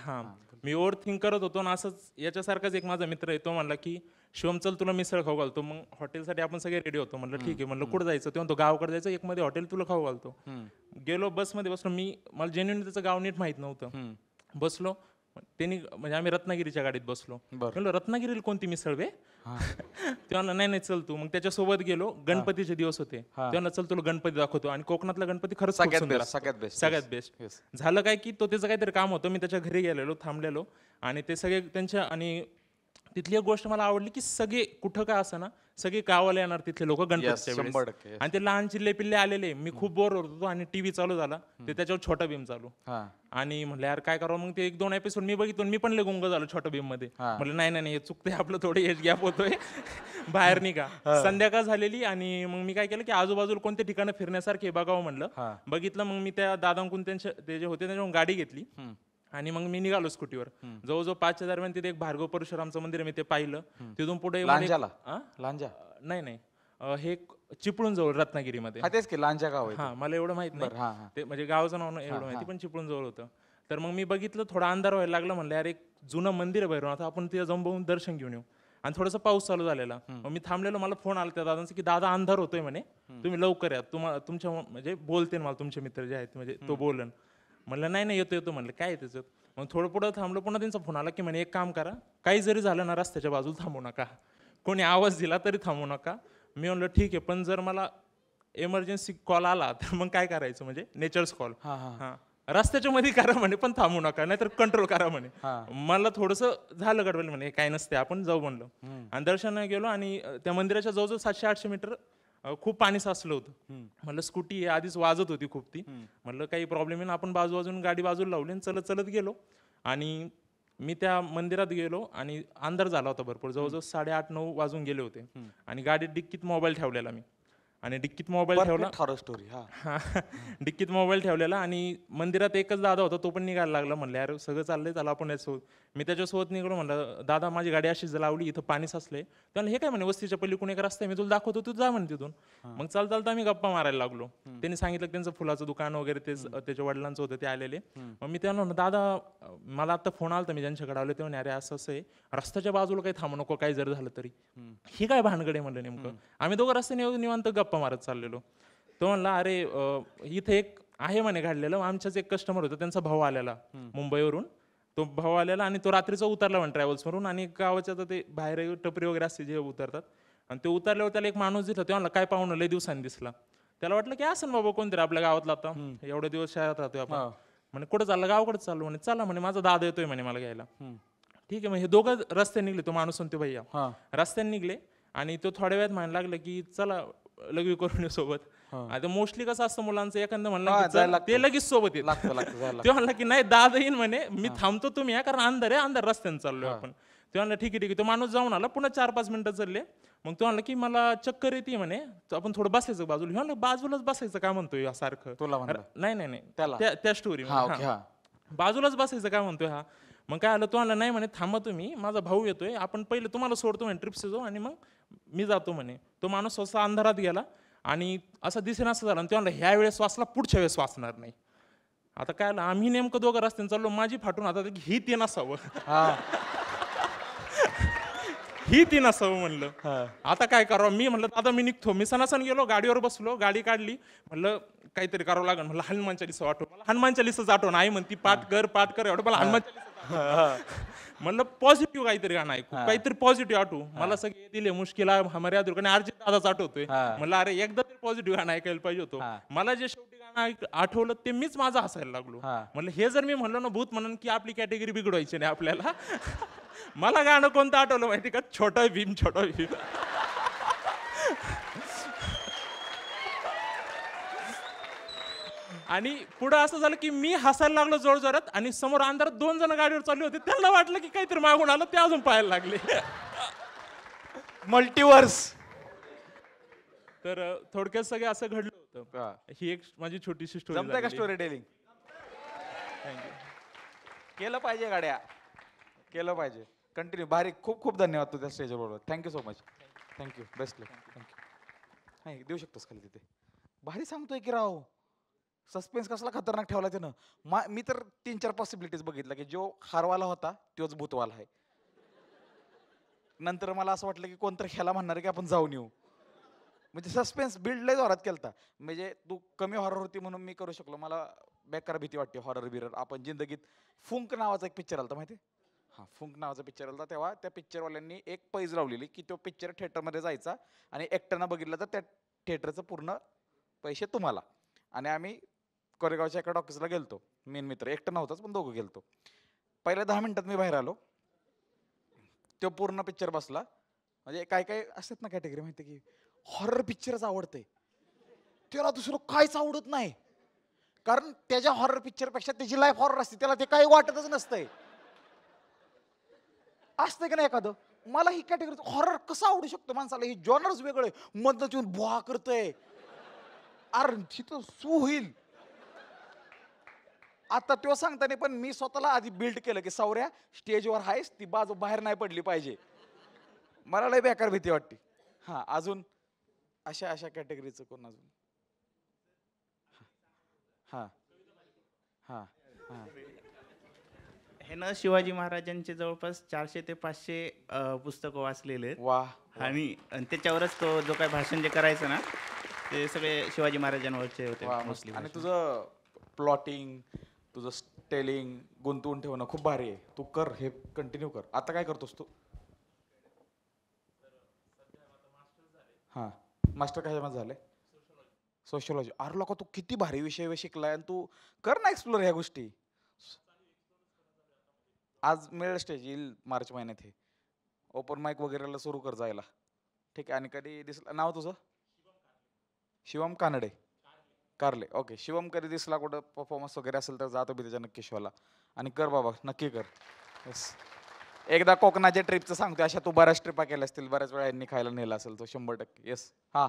मी ओव्हर थिंक करत होतो ना. असंच याच्यासारखाच एक माझा मित्र आहे, तो म्हणला की शिवम चल तुला मिसळ खाऊ घालतो. मग हॉटेलसाठी आपण सगळे रेडी होतो. म्हणलं ठीक आहे. म्हणलं कुठं जायचं? ते म्हणतो गावाकडे जायचं, एक मध्ये हॉटेल तुला खाऊ घालतो. गेलो बसमध्ये बसलो. मला जेन्युइन त्याचं गाव नीट माहित नव्हतं. बसलो, त्यांनी म्हणजे आम्ही रत्नागिरीच्या गाडीत बसलो. म्हणलं रत्नागिरीला कोणती मिसळवे? ते म्हणलं नाही चल तू. मग त्याच्यासोबत गेलो. गणपतीचे दिवस होते. ते म्हणलं चल तुला गणपती दाखवतो. आणि कोकणातला गणपती खरंच खूप सुंदर असतो. सगळ्यात बेस्ट. झालं काय की तो त्याचं काहीतरी काम होतं. मी त्याच्या घरी गेलेलो, थांबलेलो आणि ते सगळे त्यांच्या आणि तिथली एक गोष्ट मला आवडली की सगळे कुठं काय असं ना सगळे गावाला येणार तिथले लोक गणपतीच्या वेळेस. आणि ते लहान चिल्ले पिल्ले आलेले. मी खूप बोर होत होतो आणि टीव्ही चालू झाला ते त्याच्यावर छोटा भीम चालू. आणि म्हणलं यार काय करावं. मग ते 1-2 एपिसोड मी बघितलो. मी पण लय गुंग झालो छोटा भीम मध्ये. म्हणलं नाही हे चुकतंय आपलं, थोडं एज गॅप होतोय, बाहेर निघा. संध्याकाळ झालेली आणि मग मी काय केलं की आजूबाजूला कोणत्या ठिकाणी फिरण्यासारखे बघावं म्हणलं. बघितलं. मग मी त्या दादांकडून त्यांच्या ते जे होते त्याच्यावर गाडी घेतली आणि मग मी निघालो स्कूटीवर. जवळजवळ 5च्या दरम्यान तिथे एक भार्गव परशुरामचं मंदिर आहे, मी ते पाहिलं. तिथून पुढे नाही हे चिपळूण जवळ रत्नागिरीमध्ये. तेच की लांजा गाव आहे. हा मला एवढं माहित नाही ते, म्हणजे गावाचं नाव नाही एवढं माहिती, पण चिपळूण जवळ होतं. तर मग मी बघितलं, थोडा अंधार व्हायला लागला. म्हणलं यार एक जुनं मंदिर आहे बाहेरून, आता आपण तिथे जाऊन बघून दर्शन घेऊन येऊ. आणि थोडासा पाऊस चालू झालेला. मग मी थांबलेलो. मला फोन आला त्या दादांचा की दादा अंधार होतोय म्हणे, तुम्ही लवकर या, तुमच्या म्हणजे बोलते मला तुमचे मित्र जे आहेत म्हणजे तो बोलन. म्हणलं नाही येतो म्हणलं काय त्याचं. मग थोडं पुढं थांबलो. पुन्हा त्यांचा फोन आला की म्हणे एक काम करा, काही जरी झालं ना रस्त्याच्या बाजूला थांबू नका, कोणी आवाज दिला तरी थांबू नका. मी म्हणलं ठीक आहे, पण जर मला इमर्जन्सी कॉल आला तर मग काय करायचं, म्हणजे नेचर्स कॉल. रस्त्याच्या मध्ये करा म्हणे, पण थांबू नका, नाहीतर कंट्रोल करा म्हणे. मला थोडंसं झालं गडबड, म्हणे काय नसते आपण जाऊ म्हणलं. आणि दर्शनाला गेलो आणि त्या मंदिराच्या जवळजवळ 700-800 मीटर खूप पाणी साचलं होतं. म्हणलं स्कूटी आधीच वाजत होती खूप ती. म्हणलं काही प्रॉब्लेम नाही, आपण बाजून गाडी बाजूला लावली आणि चलत गेलो. आणि मी त्या मंदिरात गेलो आणि अंधार झाला होता भरपूर, जवळजवळ 8:30-9 वाजून गेले होते. आणि गाडीत डिक्कीत मोबाईल ठेवलेला मी, आणि डिक्कीत मोबाईल ठेवला. डिक्कीत मोबाईल ठेवलेला आणि मंदिरात एकच दादा होता, तो पण निघायला लागला. म्हणलं यार सगळं चाललंय, त्याला आपण यासोबत. मी त्याच्यासोबत निघलो. म्हणलं दादा माझी गाडी अशीच लावली, इथं पाणी साचलंय. त्याला हे काय म्हणे वस्तीच्या पलीकडून एक रस्ता आहे, मी तुला दाखवतो, तू जा म्हणे तिथून. मग चालता आम्ही गप्पा मारायला लागलो. त्यांनी सांगितलं त्यांचं फुलाचं दुकान वगैरे ते त्याच्या वडिलांचं होतं, ते आलेले. मग मी त्यांना म्हणलं दादा मला आता फोन आला, मी ज्यांच्याकडे आलो ते म्हणे अरे असं आहे, रस्त्याच्या बाजूला काही थांबू नको, काही जर झालं तरी. ही काय भानगड आहे म्हणलं नेमकं. आम्ही दोघं रस्त्याने निवांत गप्पा मारत चाललेलो. तो म्हणला अरे इथे एक आहे म्हणे घडलेलं, आमच्याच एक कस्टमर होतं, त्यांचा भाऊ आलेला मुंबईवरून. तो भाऊ आलेला आणि तो रात्रीचा उतरला म्हणे ट्रॅव्हल्सवरून. आणि गावाच्या तर ते बाहेर टपरी वगैरे असते जे उतरतात. आणि ते उतरल्यावर त्याला एक माणूस दिसला. ते म्हणला काय पाहुणं लय दिवसांनी दिसला. त्याला वाटलं की असं बाबा कोणतरी आपल्या गावातला, आता एवढे दिवस शहरात राहतोय आपण. म्हणे कुठं चाललं, गावाकडे चाललो म्हणे. चला म्हणे माझा दादा येतोय म्हणे मला घ्यायला. ठीक आहे, मग हे दोघं रस्त्याने निघले, तो माणूस आणि तो भैया रस्त्याने निघले. आणि तो थोड्या वेळात म्हणायला लागला की चला लग्न करून सोबत. आता मोस्टली कसं असतं मुलांचं, एखादं म्हणलं ते लगेच सोबत येत. ते म्हणला की नाही दादा येईन म्हणे, मी थांबतो तुम्ही या, कारण अंधार आहे, अंधार रस्त्याने चाललोय आपण. ते म्हणलं ठीक आहे. तो माणूस जाऊन आला. पुन्हा 4-5 मिनिटं चालले. मग तो म्हणला की मला चक्कर येते म्हणे, आपण थोडं बसायचं बाजूला. म्हणलं बाजूलाच बसायचं काय म्हणतोय सारखं. नाही त्या स्टोरी बाजूलाच बसायचं काय म्हणतोय हा. मग काय आलं, तो म्हणला नाही म्हणे थांबा तुम्ही, माझा भाऊ येतोय, आपण पहिले तुम्हाला सोडतो म्हणे ट्रिप्स जाऊ आणि मग मी जातो म्हणे. तो माणूस असा अंधारात गेला आणि असं दिसेन असं झालं. ते म्हणलं ह्या वेळेस वाचला, पुढच्या वेळेस वाचणार नाही. आता काय आलं, आम्ही नेमकं दोघं रस्त्याने चाललो. माझी फाटून आता ही ते नसावं, ही ती नसावं म्हणलं. आता काय करावं, मी म्हणलं आता मी निघतो. मी सणासण गेलो, गाडीवर बसलो, गाडी काढली. म्हणलं काहीतरी करावं लागेल. म्हणलं हनुमान चालीसा आठवण, मला हनुमान चालीसाच आठवण. आई म्हणती पाठ कर एवढं मला हनुमान चालीसा. म्हणलं पॉझिटिव्ह काहीतरी गाणं ऐकू, काहीतरी पॉझिटिव्ह आठवू. मला सगळे दिले मुश्किला हमारे याद अर्जित दादाच आठवतोय. म्हणलं अरे एकदा तरी पॉझिटिव्ह गाणं ऐकायला पाहिजे होतं. मला जे शेवटी गाणं आठवलं ते मीच माझं हसायला लागलो. म्हणलं हे जर मी म्हणलो ना भूत म्हणून की आपली कॅटेगरी बिघडवायची नाही आपल्याला. मला गाणं कोणतं आठवलं माहिती का, छोटा भीम. आणि पुढं असं झालं की मी हसायला लागलो जोरजोरात. आणि समोर अंधारात 2 जण गाडीवर चालले होते. त्यांना वाटलं की काहीतरी मागून आलं, ते अजून पाहायला लागले. मल्टीवर्स. तर थोडक्यात सगळं असं घडलं होतं. ही एक माझी छोटीशी स्टोरी. जमतंय का स्टोरी टेलिंग? थँक्यू. केलं पाहिजे गाड्या, केलं पाहिजे. कंटिन्यू. भारी. खूप खूप धन्यवाद तुझ्या स्टेजवर बोलवत. Thank you so much. Thank you. Best luck. Thank you. देऊ शकतोस खाली तिथे. भारी सांगतोय की राव. सस्पेन्स कसला खतरनाक ठेवला त्यानं. मी तर 3-4 पॉसिबिलिटीज बघितल्या की जो हारवाला होता तोच भूतवाला आहे. नंतर मला असं वाटलं की कोणतरी ह्याला म्हणणार की आपण जाऊन येऊ. म्हणजे सस्पेन्स बिल्ड लय जोरात केलता. म्हणजे तू कमी हॉरर होती म्हणून मी करू शकलो. मला बेकार भीती वाटते हॉरर बिरर. आपण जिंदगीत फुंक नावाचा एक पिक्चर आलता माहिती, हा फुंक नावाचा पिक्चर आलता, तेव्हा त्या पिक्चरवाल्यांनी एक पैज लावलेली की तो पिक्चर थिएटरमध्ये जायचा आणि एकट्यानं बघितलं तर त्या थिएटरचं पूर्ण पैसे तुम्हाला. आणि आम्ही कोरेगावच्या एका डॉक्टर्सला गेलतो, मेन मित्र, एकटं नव्हताच पण दोघं गेलतो. पहिल्या 10 मिनिटात मी बाहेर आलो, तो पूर्ण पिक्चर बसला. म्हणजे काय काय असतात ना कॅटेगरी माहिती की हॉरर पिक्चरच आवडतंय, त्याला दुसरं काहीच आवडत नाही, कारण त्याच्या हॉरर पिक्चरपेक्षा त्याची लाईफ हॉरर असते, त्याला ते काही वाटतच नसतंय. असतंय का नाही एखादं. मला ही कॅटेगरी हॉरर कसं आवडू शकतो माणसाला, ही जॉनर्स वेगळं आहे, मधनं येऊन बुवा करतंय, अरे तिथं सू होईल. आता तो सांगताना पण मी स्वतःला आधी बिल्ड केलं की सौर्या स्टेजवर आहेस, ती बाजू बाहेर नाही पडली पाहिजे. मला लय बेकार भीती वाटते. हा अजून अशा अशा कॅटेगरीचं कोण अजून. हा हा हा हे ना शिवाजी महाराजांचे जवळपास 400 ते 500 पुस्तकं वाचलेले आहेत. वा. आणि त्याच्यावरच तो जो काय भाषण जे करायचं ना ते सगळे शिवाजी महाराजांवरचे होते मोस्टली. आणि तुझं प्लॉटिंग, तुझं स्टेलिंग गुंतवून ठेवणं खूप भारी आहे. तू कर, हे कंटिन्यू कर. आता काय करतोस तू. हा मास्टर कशामध्ये झाले. सोशलॉजी. अरे लोक तू किती भारी विषय शिकलाय आणि तू कर ना एक्सप्लोर ह्या गोष्टी. आज मिळेल स्टेज येईल मार्च महिन्यात, हे ओपन माईक वगैरेला सुरू कर जायला. ठीक आहे. आणि कधी दिसलं नाव तुझं. शिवम कानडे कारले. ओके. शिवम कधी दिसला कुठं परफॉर्मन्स वगैरे असेल तर जातो मी त्याच्या नक्की शोला. आणि कर बाबा, नक्की कर. येस. एकदा कोकणाच्या ट्रिपचं सांगतो, अशा तू बऱ्याच ट्रिपा केल्या असतील, बऱ्याच वेळा यांनी खायला नेला असेल तो 100%. येस. हा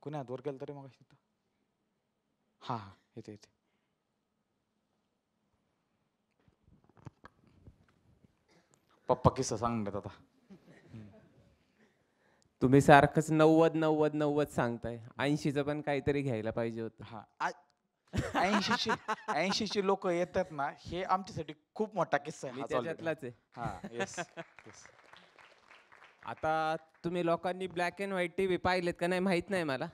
कुणी हातवर केलं तरी मग तिथं. हा हा येते येते. पप्पा किस्सा सांगण्यात आता. तुम्ही सारखंच 90 90 90 सांगताय, 80चं पण काहीतरी घ्यायला पाहिजे होतं. हा 80ची लोक येतात ना, हे आमच्यासाठी खूप मोठा किस्सा आहे. मी त्याच्यातलाच आहे. हा येस. आता तुम्ही लोकांनी ब्लॅक अँड व्हाईट टीव्ही पाहिलेत का नाही माहित नाही मला.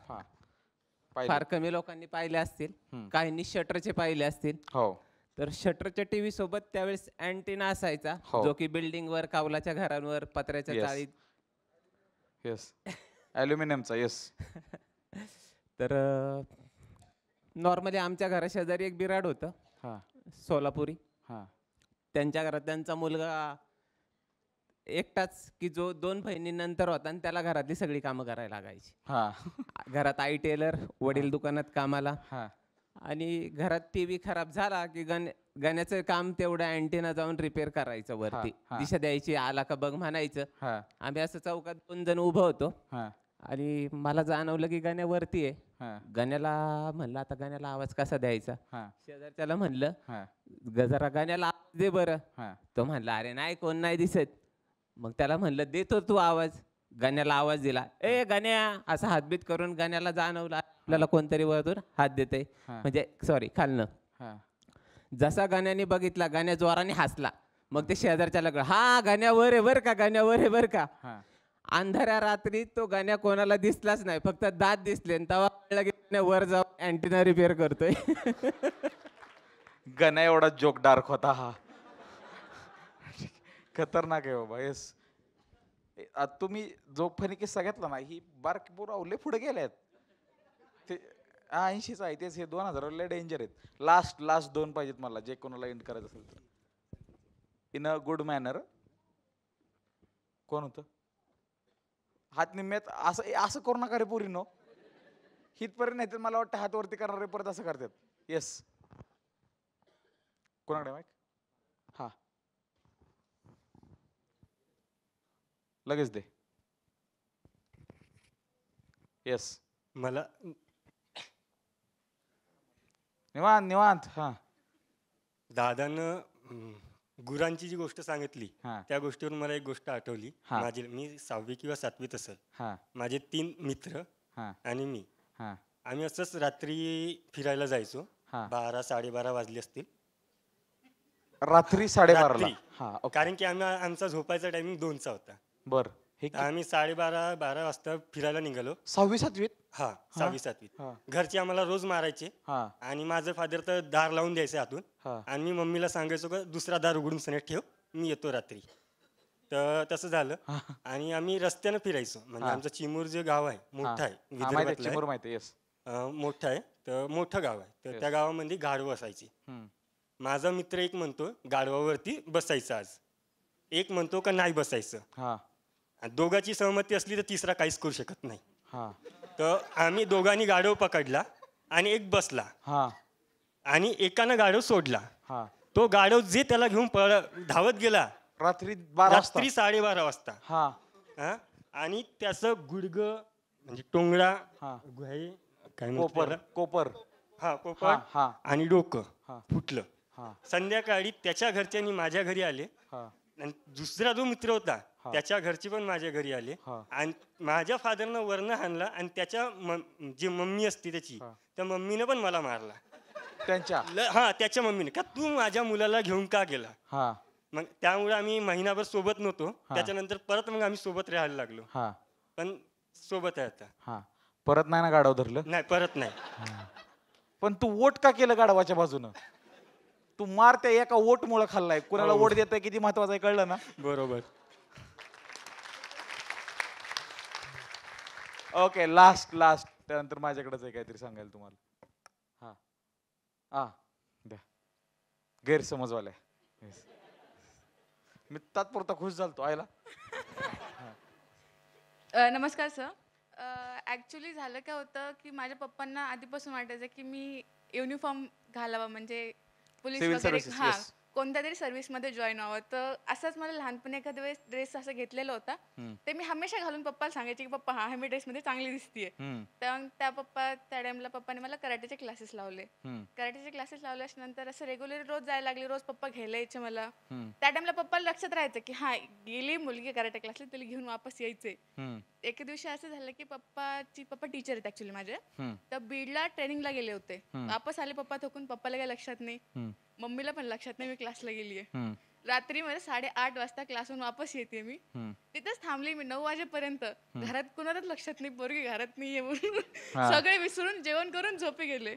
फार कमी लोकांनी पाहिले असतील, काहींनी शटरचे पाहिले असतील. हो. तर शटरच्या टीव्ही सोबत त्यावेळेस अँटिना असायचा, जो की बिल्डिंगवर, कावलाच्या घरांवर, पत्र्याच्या चाळीत. येस. ॲल्युमिनियमचा. येस. तर नॉर्मली आमच्या घराशेजारी एक बिराड होतं, सोलापुरी. त्यांच्या घरात त्यांचा मुलगा एकटाच की जो 2 बहिणींनंतर होता आणि त्याला घरातली सगळी कामं करायला लागायची. घरात आई टेलर, वडील दुकानात कामाला. आणि घरात टीव्ही खराब झाला की गाण्याचं काम तेवढं अँटिना जाऊन रिपेअर करायचं वरती, दिशा द्यायची, आला का बघ म्हणायचं. आम्ही असं चौकात 2 जण उभं होतो आणि मला जाणवलं की गाण्या वरती आहे. गाण्याला म्हणलं आता गाण्याला आवाज कसा द्यायचा. शेजारच्याला म्हणलं जरा गाण्याला आवाज दे बरं. तो म्हणला अरे नाही कोण नाही दिसत. मग त्याला म्हणलं देतो तू आवाज. गाण्याला आवाज दिला, ए गाण्या असं हातबीत करून गाण्याला जाणवलं आपल्याला कोणतरी वरतून हात देते, म्हणजे सॉरी खालनं. जसा गाण्याने बघितला, गाण्या जोराने हसला. मग ते शेजारच्या लागलं, हा गाण्या वर आहे बर का, गाण्या वर आहे बर का. अंधाऱ्या रात्री तो गाण्या कोणाला दिसलाच नाही, फक्त दात दिसले. तेव्हा वर जाऊन अँटिना रिपेअर करतोय. गाण्या एवढा जोक डार्क होता हा. खतरनाक आहे बाबा. येस. तुम्ही जो फनी किस्सा घेतला ना, ही बारकी पोरं पुढे गेल्यात. ते 80च आहे तेच, हे 2000 लय डेंजर आहेत. लास्ट 2 पाहिजेत मला, जे कोणाला एंड करायचं असेल तर. In a good manner. कोण होतं. हात निम्म्यात असं करू नका रे पोरीनो. हितपर्यंत नाही तर मला वाटतं हात वरती करणारे परत असं करतात. येस. कोणाकडे माईक. हा लगेच दे. येस. मला निवांत निवांत. हा दादानं गुरांची जी गोष्ट सांगितली त्या गोष्टीवरून मला एक गोष्ट आठवली. मी 6वी किंवा 7वीत असेल. माझे 3 मित्र आणि मी, आम्ही असंच रात्री फिरायला जायचो. 12 12:30 वाजले असतील. रात्री 12:30. कारण की आमचा झोपायचा टायमिंग 2चा होता. बर. आम्ही 12:30 वाजता फिरायला निघालो. 6वी 7वीत. हा 6वी-7वीत घरचे आम्हाला रोज मारायचे आणि माझं फादर तर दार लावून द्यायचे आतून आणि मी मम्मीला सांगायचो का दुसरा दार उघडून सनेट ठेव, मी येतो रात्री. तर तसं झालं आणि आम्ही रस्त्यानं फिरायचो. म्हणजे आमचं चिमूर जे गाव आहे मोठं आहे, विदर्भातलं आहे. मोठं आहे, तर मोठं गाव आहे. तर त्या गावामध्ये गाढवं असायची. माझा मित्र एक म्हणतो गाढवावरती बसायचं आज, एक म्हणतो का नाही बसायचं. दोघांची सहमती असली तर तिसरा काहीच करू शकत नाही. तर आम्ही दोघांनी गाढव पकडला आणि एक बसला आणि एकानं गाढव सोडला. तो गाढव जे त्याला घेऊन धावत गेला रात्री 12:30 वाजता. आणि त्याचं गुडघं म्हणजे टोंगळा, काय कोपर आणि डोकं फुटलं. संध्याकाळी त्याच्या घरच्यांनी माझ्या घरी आले आणि दुसरा जो मित्र होता त्याच्या घरचे पण माझ्या घरी आले आणि माझ्या फादरनं वरनं हाणला आणि त्याच्या जी मम्मी असते त्याची त्या मम्मीनं पण मला मारला. त्याच्या मम्मीने का तू माझ्या मुलाला घेऊन का गेला. मग त्यामुळे आम्ही महिनाभर सोबत नव्हतो. त्याच्यानंतर परत मग आम्ही सोबत राहायला लागलो. पण सोबत आहे आता. परत नाही ना गाढव धरलं? नाही, परत नाही. पण तू वोट का केलं गाढवाच्या बाजूनं? तू मार त्या एका वोट मुळे खाल्लाय. कुणाला वोट देतोय किती महत्वाचं आहे कळलं ना? बरोबर. ओके, लास्ट त्यानंतर माझ्याकडेच आहे काहीतरी सांगायला तुम्हाला. द्या. गैरसमजवाल्या मी तात्पुरता खुश झालतो आयला. नमस्कार सर. ॲक्च्युली झालं काय होतं की माझ्या पप्पांना आधीपासून वाटायचं की मी युनिफॉर्म घालावा, म्हणजे पोलीस वगैरे कोणत्या तरी सर्व्हिसमध्ये जॉईन व्हावं. तर असंच मला लहानपणी एखाद्या वेळेस ड्रेस असं घेतलेला होता, ते मी हमेशा घालून पप्पाला सांगायचे की पप्पा हा मी ड्रेसमध्ये चांगली दिसतीये. त्या टाइमला पप्पाने मला कराटेचे क्लासेस लावले. कराटेचे क्लासेस लावल्यानंतर असं रेग्युलर रोज जायला लागले. रोज पप्पा घ्यायला यायचे मला. त्या टाइमला पप्पाला लक्षात राहायचं की हा गेली मुलगी कराटे क्लासला, तिला घेऊन वापस यायचे. एके दिवशी असं झालं की पप्पा टीचर आहेत ऍक्च्युली माझे, तर बीडला ट्रेनिंगला गेले होते. वापस आले पप्पा थकून. पप्पाला काही लक्षात नाही, मम्मीला पण लक्षात नाही मी क्लासला गेलीये. रात्री मध्ये 8:30 वाजता क्लासहून वापस येते मी. तिथेच थांबली मी 9 वाजेपर्यंत. घरात कुणालाच लक्षात नाही पोरगी घरात नाहीये म्हणून. सगळे विसरून जेवण करून झोपी गेले.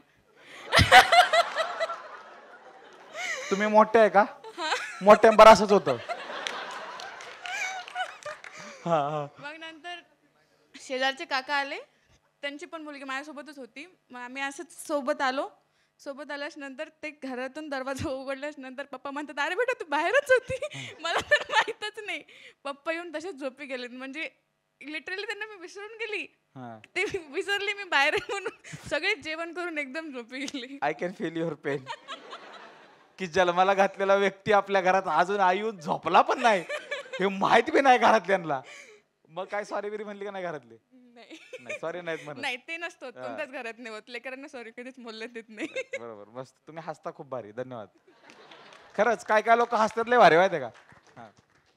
तुम्ही मोठे आहे का? मोठ्यांबर असंच होतं. मग नंतर शेजारचे काका आले, त्यांची पण मुलगी माझ्यासोबतच होती. मग आम्ही असंच सोबत आल्यास नंतर ते घरातून दरवाजा उघडल्यास नंतर पप्पा म्हणतात अरे बेटा तू बाहेरच होती. मला तर माहीतच नाही. पप्पा येऊन तसेच झोपी गेले. म्हणजे लिटरली त्यांना मी विसरून गेली. ते विसरली मी बाहेर म्हणून. सगळे जेवण करून एकदम झोपी गेले. I can feel your pain. की जन्माला घातलेला व्यक्ती आपल्या घरात अजून आईऊन झोपला पण नाही हे माहित बी नाही घरातल्यांना. मग काय सॉरी बिरी म्हणली का नाही घरातले? नाही सॉरी नाहीत म्हणत. नाही ते नसतं कोणत्याच घरात नाही होत. लेकरांना सॉरी कधीच बोलले देत नाही. बरोबर, मस्त. तुम्ही हसता खूप भारी, धन्यवाद. खरंच काय लोक हसतात लय भारी माहिती का?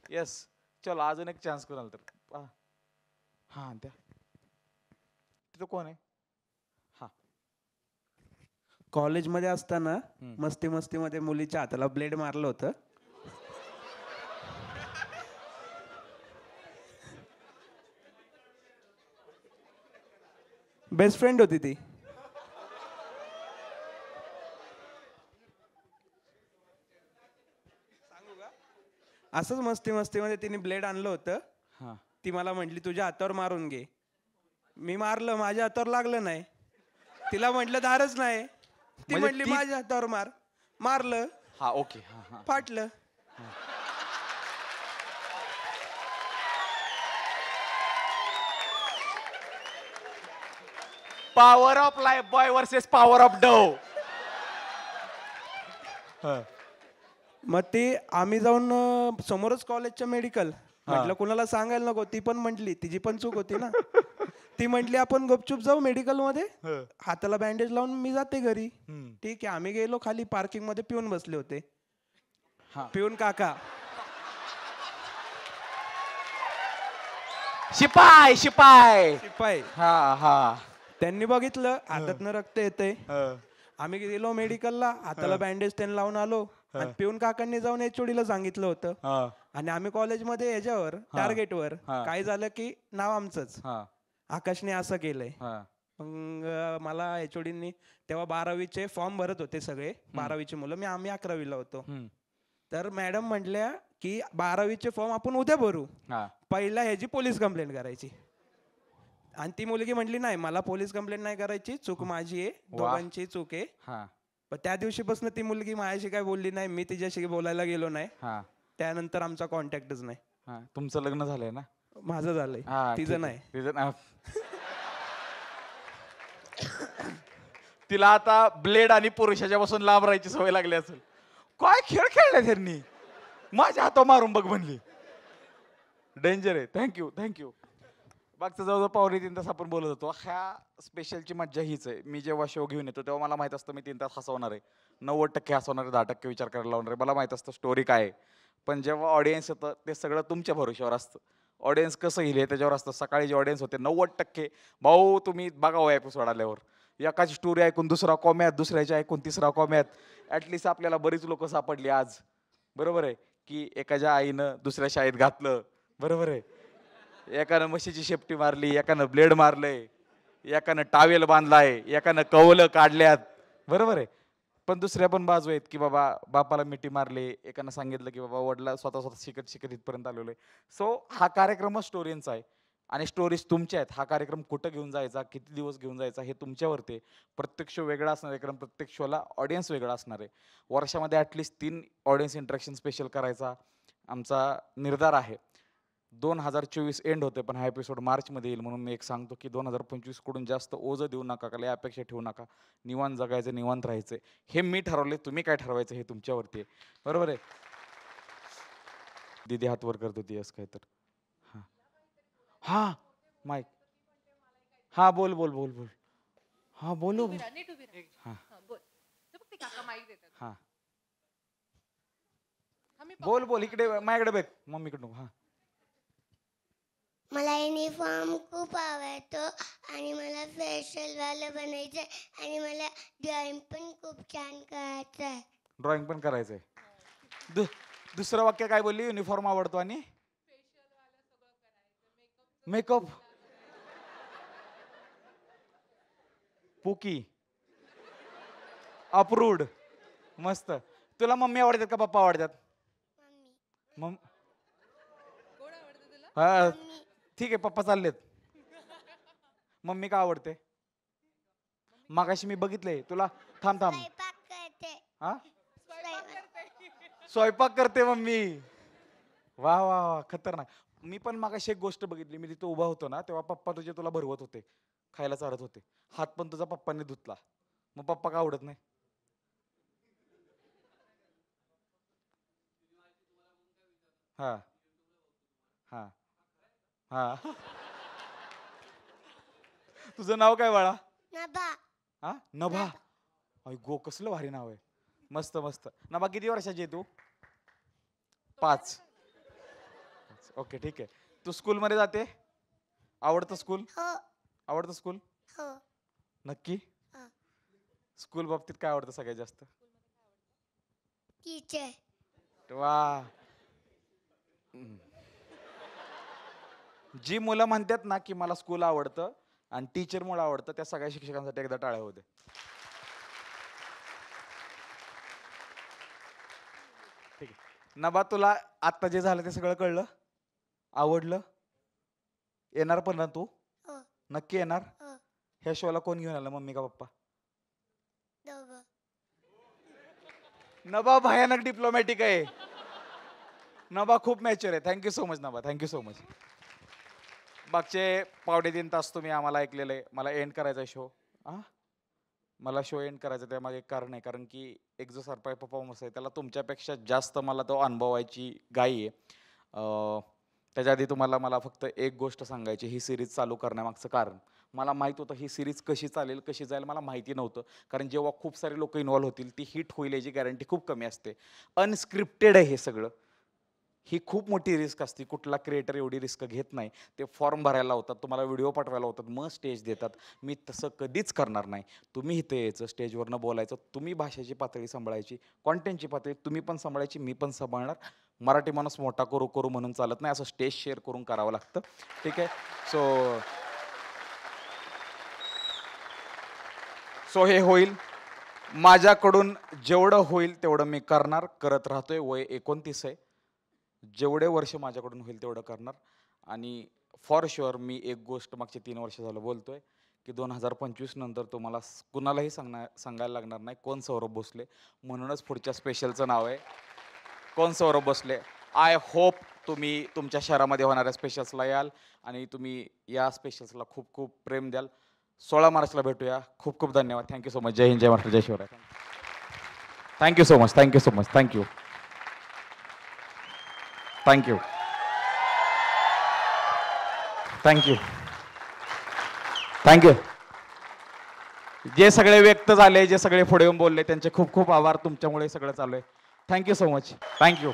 येस, चलो अजून एक चान्स कोणाला तर. हा द्या. तिथं कोण आहे? कॉलेजमध्ये असताना मस्तीमध्ये मुलीच्या हाताला ब्लेड मारलं होतं. बेस्ट फ्रेंड होती ती. असंच मस्तीमध्ये तिने ब्लेड आणलं होतं. ती मला म्हटली तुझ्या हातावर मारून घे. मी मारलं, माझ्या हातावर लागलं नाही. तिला म्हटलं दारच नाही. ती म्हटली माझ्या हातावर मारलं. ओके, फाटलं. Power of Lifebuoy versus power of Dove. मग ते आम्ही जाऊन समोरच कॉलेजच्या मेडिकल म्हटलं कुणाला सांगायला नको. ती पण म्हटली, तिची पण चूक होती ना. ती म्हटली आपण गपचूप जाऊ मेडिकल मध्ये, हाताला बँडेज लावून मी जाते घरी. ठीक आहे, आम्ही गेलो खाली पार्किंग मध्ये. पिऊन बसले होते. पिऊन काका शिपाई त्यांनी बघितलं हातातनं रक्त येते. आम्ही गेलो मेडिकलला, हाताला बँडेज त्यांनी लावून आलो. आणि पिऊन काकांनी जाऊन HOD ला सांगितलं होतं. आणि आम्ही कॉलेजमध्ये याच्यावर टार्गेटवर काय झालं की नाव आमचंच, आकाशने असं केलंय. मग मला HODनी तेव्हा 12वीचे फॉर्म भरत होते सगळे, 12वीचे मुलं, आम्ही 11वीला होतो. तर मॅडम म्हटल्या की 12वीचे फॉर्म आपण उद्या भरू, पहिला ह्याची पोलीस कंप्लेंट करायची. आणि ती मुलगी म्हटली नाही, मला पोलीस कंप्लेंट नाही करायची, चूक माझी आहे, दोघांची चूक आहे. पण त्या दिवशीपासून ती मुलगी माझ्याशी काय बोलली नाही, मी तिच्याशी बोलायला गेलो नाही. त्यानंतर आमचा कॉन्टॅक्टच नाही. तुमचं लग्न झालंय ना? माझं झालंय, तिचं नाही. तिला आता ब्लेड आणि पुरुषाच्या पासून लांब राहायची सवय लागली असेल. काय खेळ खेळले त्यांनी, माझ्या हातावर मारून बघ म्हणली. डेंजर आहे. Thank you thank you. मागचं जवळजवळ पावणे 3 तास आपण बोलत होतो. ह्या स्पेशलची मज्जा हीच आहे. मी जेव्हा शो घेऊन येतो तेव्हा मला माहित असतं मी 3 तास हसवणार आहे, 90% हसवणार आहे, 10% विचार करायला लावणार आहे. मला माहित असतं स्टोरी काय आहे. पण जेव्हा ऑडियन्स येतं ते सगळं तुमच्या भरोश्यावर असतं. ऑडियन्स कसं येईल हे त्याच्यावर असतं. सकाळी जे ऑडियन्स होते 90% भाऊ तुम्ही बघावं एपिसोड आल्यावर. एकाची स्टोरी ऐकून दुसरा कॉम्यात, दुसऱ्याची ऐकून तिसरा कॉम्यात. ॲटलिस्ट आपल्याला बरीच लोक सापडली आज, बरोबर आहे, की एकाच्या आईनं दुसऱ्या शाळेत घातलं, बरोबर आहे, एकानं म्हशीची शेपटी मारली, एकानं ब्लेड मारलंय, एकानं टावेल बांधलाय, एकानं कवलं काढल्यात, बरोबर आहे. पण दुसऱ्या पण बाजू आहेत की बाबा बापाला मिठी मारले, एकानं सांगितलं की बाबा वडला स्वतः शिकत शिकत इथपर्यंत आलेलो आहे. सो हा कार्यक्रमच स्टोरींचा आहे आणि स्टोरीज तुमच्या आहेत. हा कार्यक्रम कुठं घेऊन जायचा, किती दिवस घेऊन जायचा हे तुमच्यावरती आहे. प्रत्येक शो वेगळा असणार आहे, कारण प्रत्येक शोला ऑडियन्स वेगळा असणार आहे. वर्षामध्ये ॲटलिस्ट 3 ऑडियन्स इंटरॅक्शन स्पेशल करायचा आमचा निर्धार आहे. 2024 एंड होते, पण हा एपिसोड मार्चमध्ये येईल म्हणून मी एक सांगतो की 2025 कडून जास्त ओझं देऊ नका, का अपेक्षा ठेवू नका. निवांत जगायचं, निवांत राहायचं. हे मी ठरवले, तुम्ही काय ठरवायचं हे तुमच्यावरती आहे, बरोबर आहे. दीदी हात वर करत होती, काय तर हा माईक, हा बोल बोल बोल बोल, हा बोलू, हा हा बोल बोल, इकडे माझ्याकडे बघ, मम्मीकडून. हा मला युनिफॉर्म खूप आवडतो आणि मला फॅशनवाला बनायचं आहे आणि मला ड्रॉइंग पण खूप छान करायचं आहे. ड्रॉइंग पण करायचंय. दुसरं वाक्य काय बोलली? युनिफॉर्म आवडतो आणि मेकअप. पुकी अप्रूव्ड. मस्त. तुला मम्मी आवडतात का पप्पा आवडतात? हा ठीक आहे, पप्पा चाललेत. मम्मी का आवडते? मागाशी मी बघितलंय तुला. थांब थांब. हा स्वयंपाक करते मम्मी. वा वा वा, खतरनाक. मी पण मागाशी एक गोष्ट बघितली. मी तिथे उभा होतो ना तेव्हा पप्पा तुझे तुला भरवत होते, खायला चारत होते. हात पण तुझा पप्पांनी धुतला. मग पप्पा का आवडत नाही? हा हा हा. तुझं नाव काय बाळा? नभा. हा नभा. अय गो, कसलं भारी नाव आहे. मस्त मस्त. नभा किती वर्षाची आहे तू? 5. ओके ठीक आहे. तू स्कूल मध्ये जाते? आवडतं स्कूल? आवडतं स्कूल? नक्की? स्कूल बाबतीत काय आवडतं सगळ्यात जास्त? टीचर. वा. जी मुलं म्हणतात ना की मला स्कूल आवडतं आणि टीचर मुळे आवडतं, त्या सगळ्या शिक्षकांसाठी एकदा टाळ्या होते. ठीक आहे. नबा, तुला आता जे झालं ते सगळं कळलं? आवडलं? येणार पण ना तू? नक्की येणार? ह्या शोला कोण घेऊन आलं, मम्मी का पप्पा? नबा भयानक डिप्लोमॅटिक आहे. नबा खूप मॅच्युअर आहे. थँक्यू सो मच नबा, थँक्यू सो मच. मागचे 2.5-3 तास तुम्ही आम्हाला ऐकलेलं आहे. मला एंड करायचा शो. मला शो एंड करायचा त्यामागे एक कारण आहे, कारण की एक जो सरप्राईज परफॉर्मन्स आहे त्याला तुमच्यापेक्षा जास्त मला तो अनुभवायची घाई आहे. त्याच्या आधी तुम्हाला मला फक्त एक गोष्ट सांगायची. ही सिरीज चालू करण्यामागचं कारण मला माहीत होतं. ही सिरीज कशी चालेल, कशी जाईल मला माहिती नव्हतं, कारण जेव्हा खूप सारे लोक इन्व्हॉल्व्ह होतील ती हिट होईल याची गॅरंटी खूप कमी असते. अनस्क्रिप्टेड आहे हे सगळं. ही खूप मोठी रिस्क असते. कुठला क्रिएटर एवढी रिस्क घेत नाही. ते फॉर्म भरायला होतात, तुम्हाला व्हिडिओ पाठवायला होतात, मग स्टेज देतात. मी तसं कधीच करणार नाही. तुम्ही इथे यायचं, स्टेजवरनं बोलायचं, तुम्ही भाषेची पातळी सांभाळायची, कॉन्टेंटची पातळी तुम्ही पण सांभाळायची, मी पण सांभाळणार. मराठी माणूस मोठा करू करू म्हणून चालत नाही, असं स्टेज शेअर करून करावं लागतं. ठीक आहे. सो सो हे होईल. माझ्याकडून जेवढं होईल तेवढं मी करणार, करत राहतोय. वय 29 आहे. जेवढे वर्ष माझ्याकडून होईल तेवढं करणार. आणि फॉर शुअर मी एक गोष्ट मागचे 3 वर्ष झालं बोलतोय की 2025 नंतर तुम्हाला कुणालाही सांगायला लागणार नाही कोण सौरभ भोसले. म्हणूनच पुढच्या स्पेशलचं नाव आहे कोण सौरभ भोसले. आय होप तुम्ही तुमच्या शहरामध्ये होणाऱ्या स्पेशल्सला याल आणि तुम्ही या स्पेशल्सला खूप खूप प्रेम द्याल. 16 मार्चला भेटूया. खूप खूप धन्यवाद. Thank you so much. जय हिंद, जय महाराष्ट्र, जय Shivrai. Thank you so much. Thank you so much. Thank you thank you thank you thank you. जे सगळे व्यक्त झाले, जे सगळे पुढे येऊन बोलले, त्यांचे खूप खूप आभार. तुमच्यामुळे सगळं चालू आहे. Thank you so much. थँक्यू.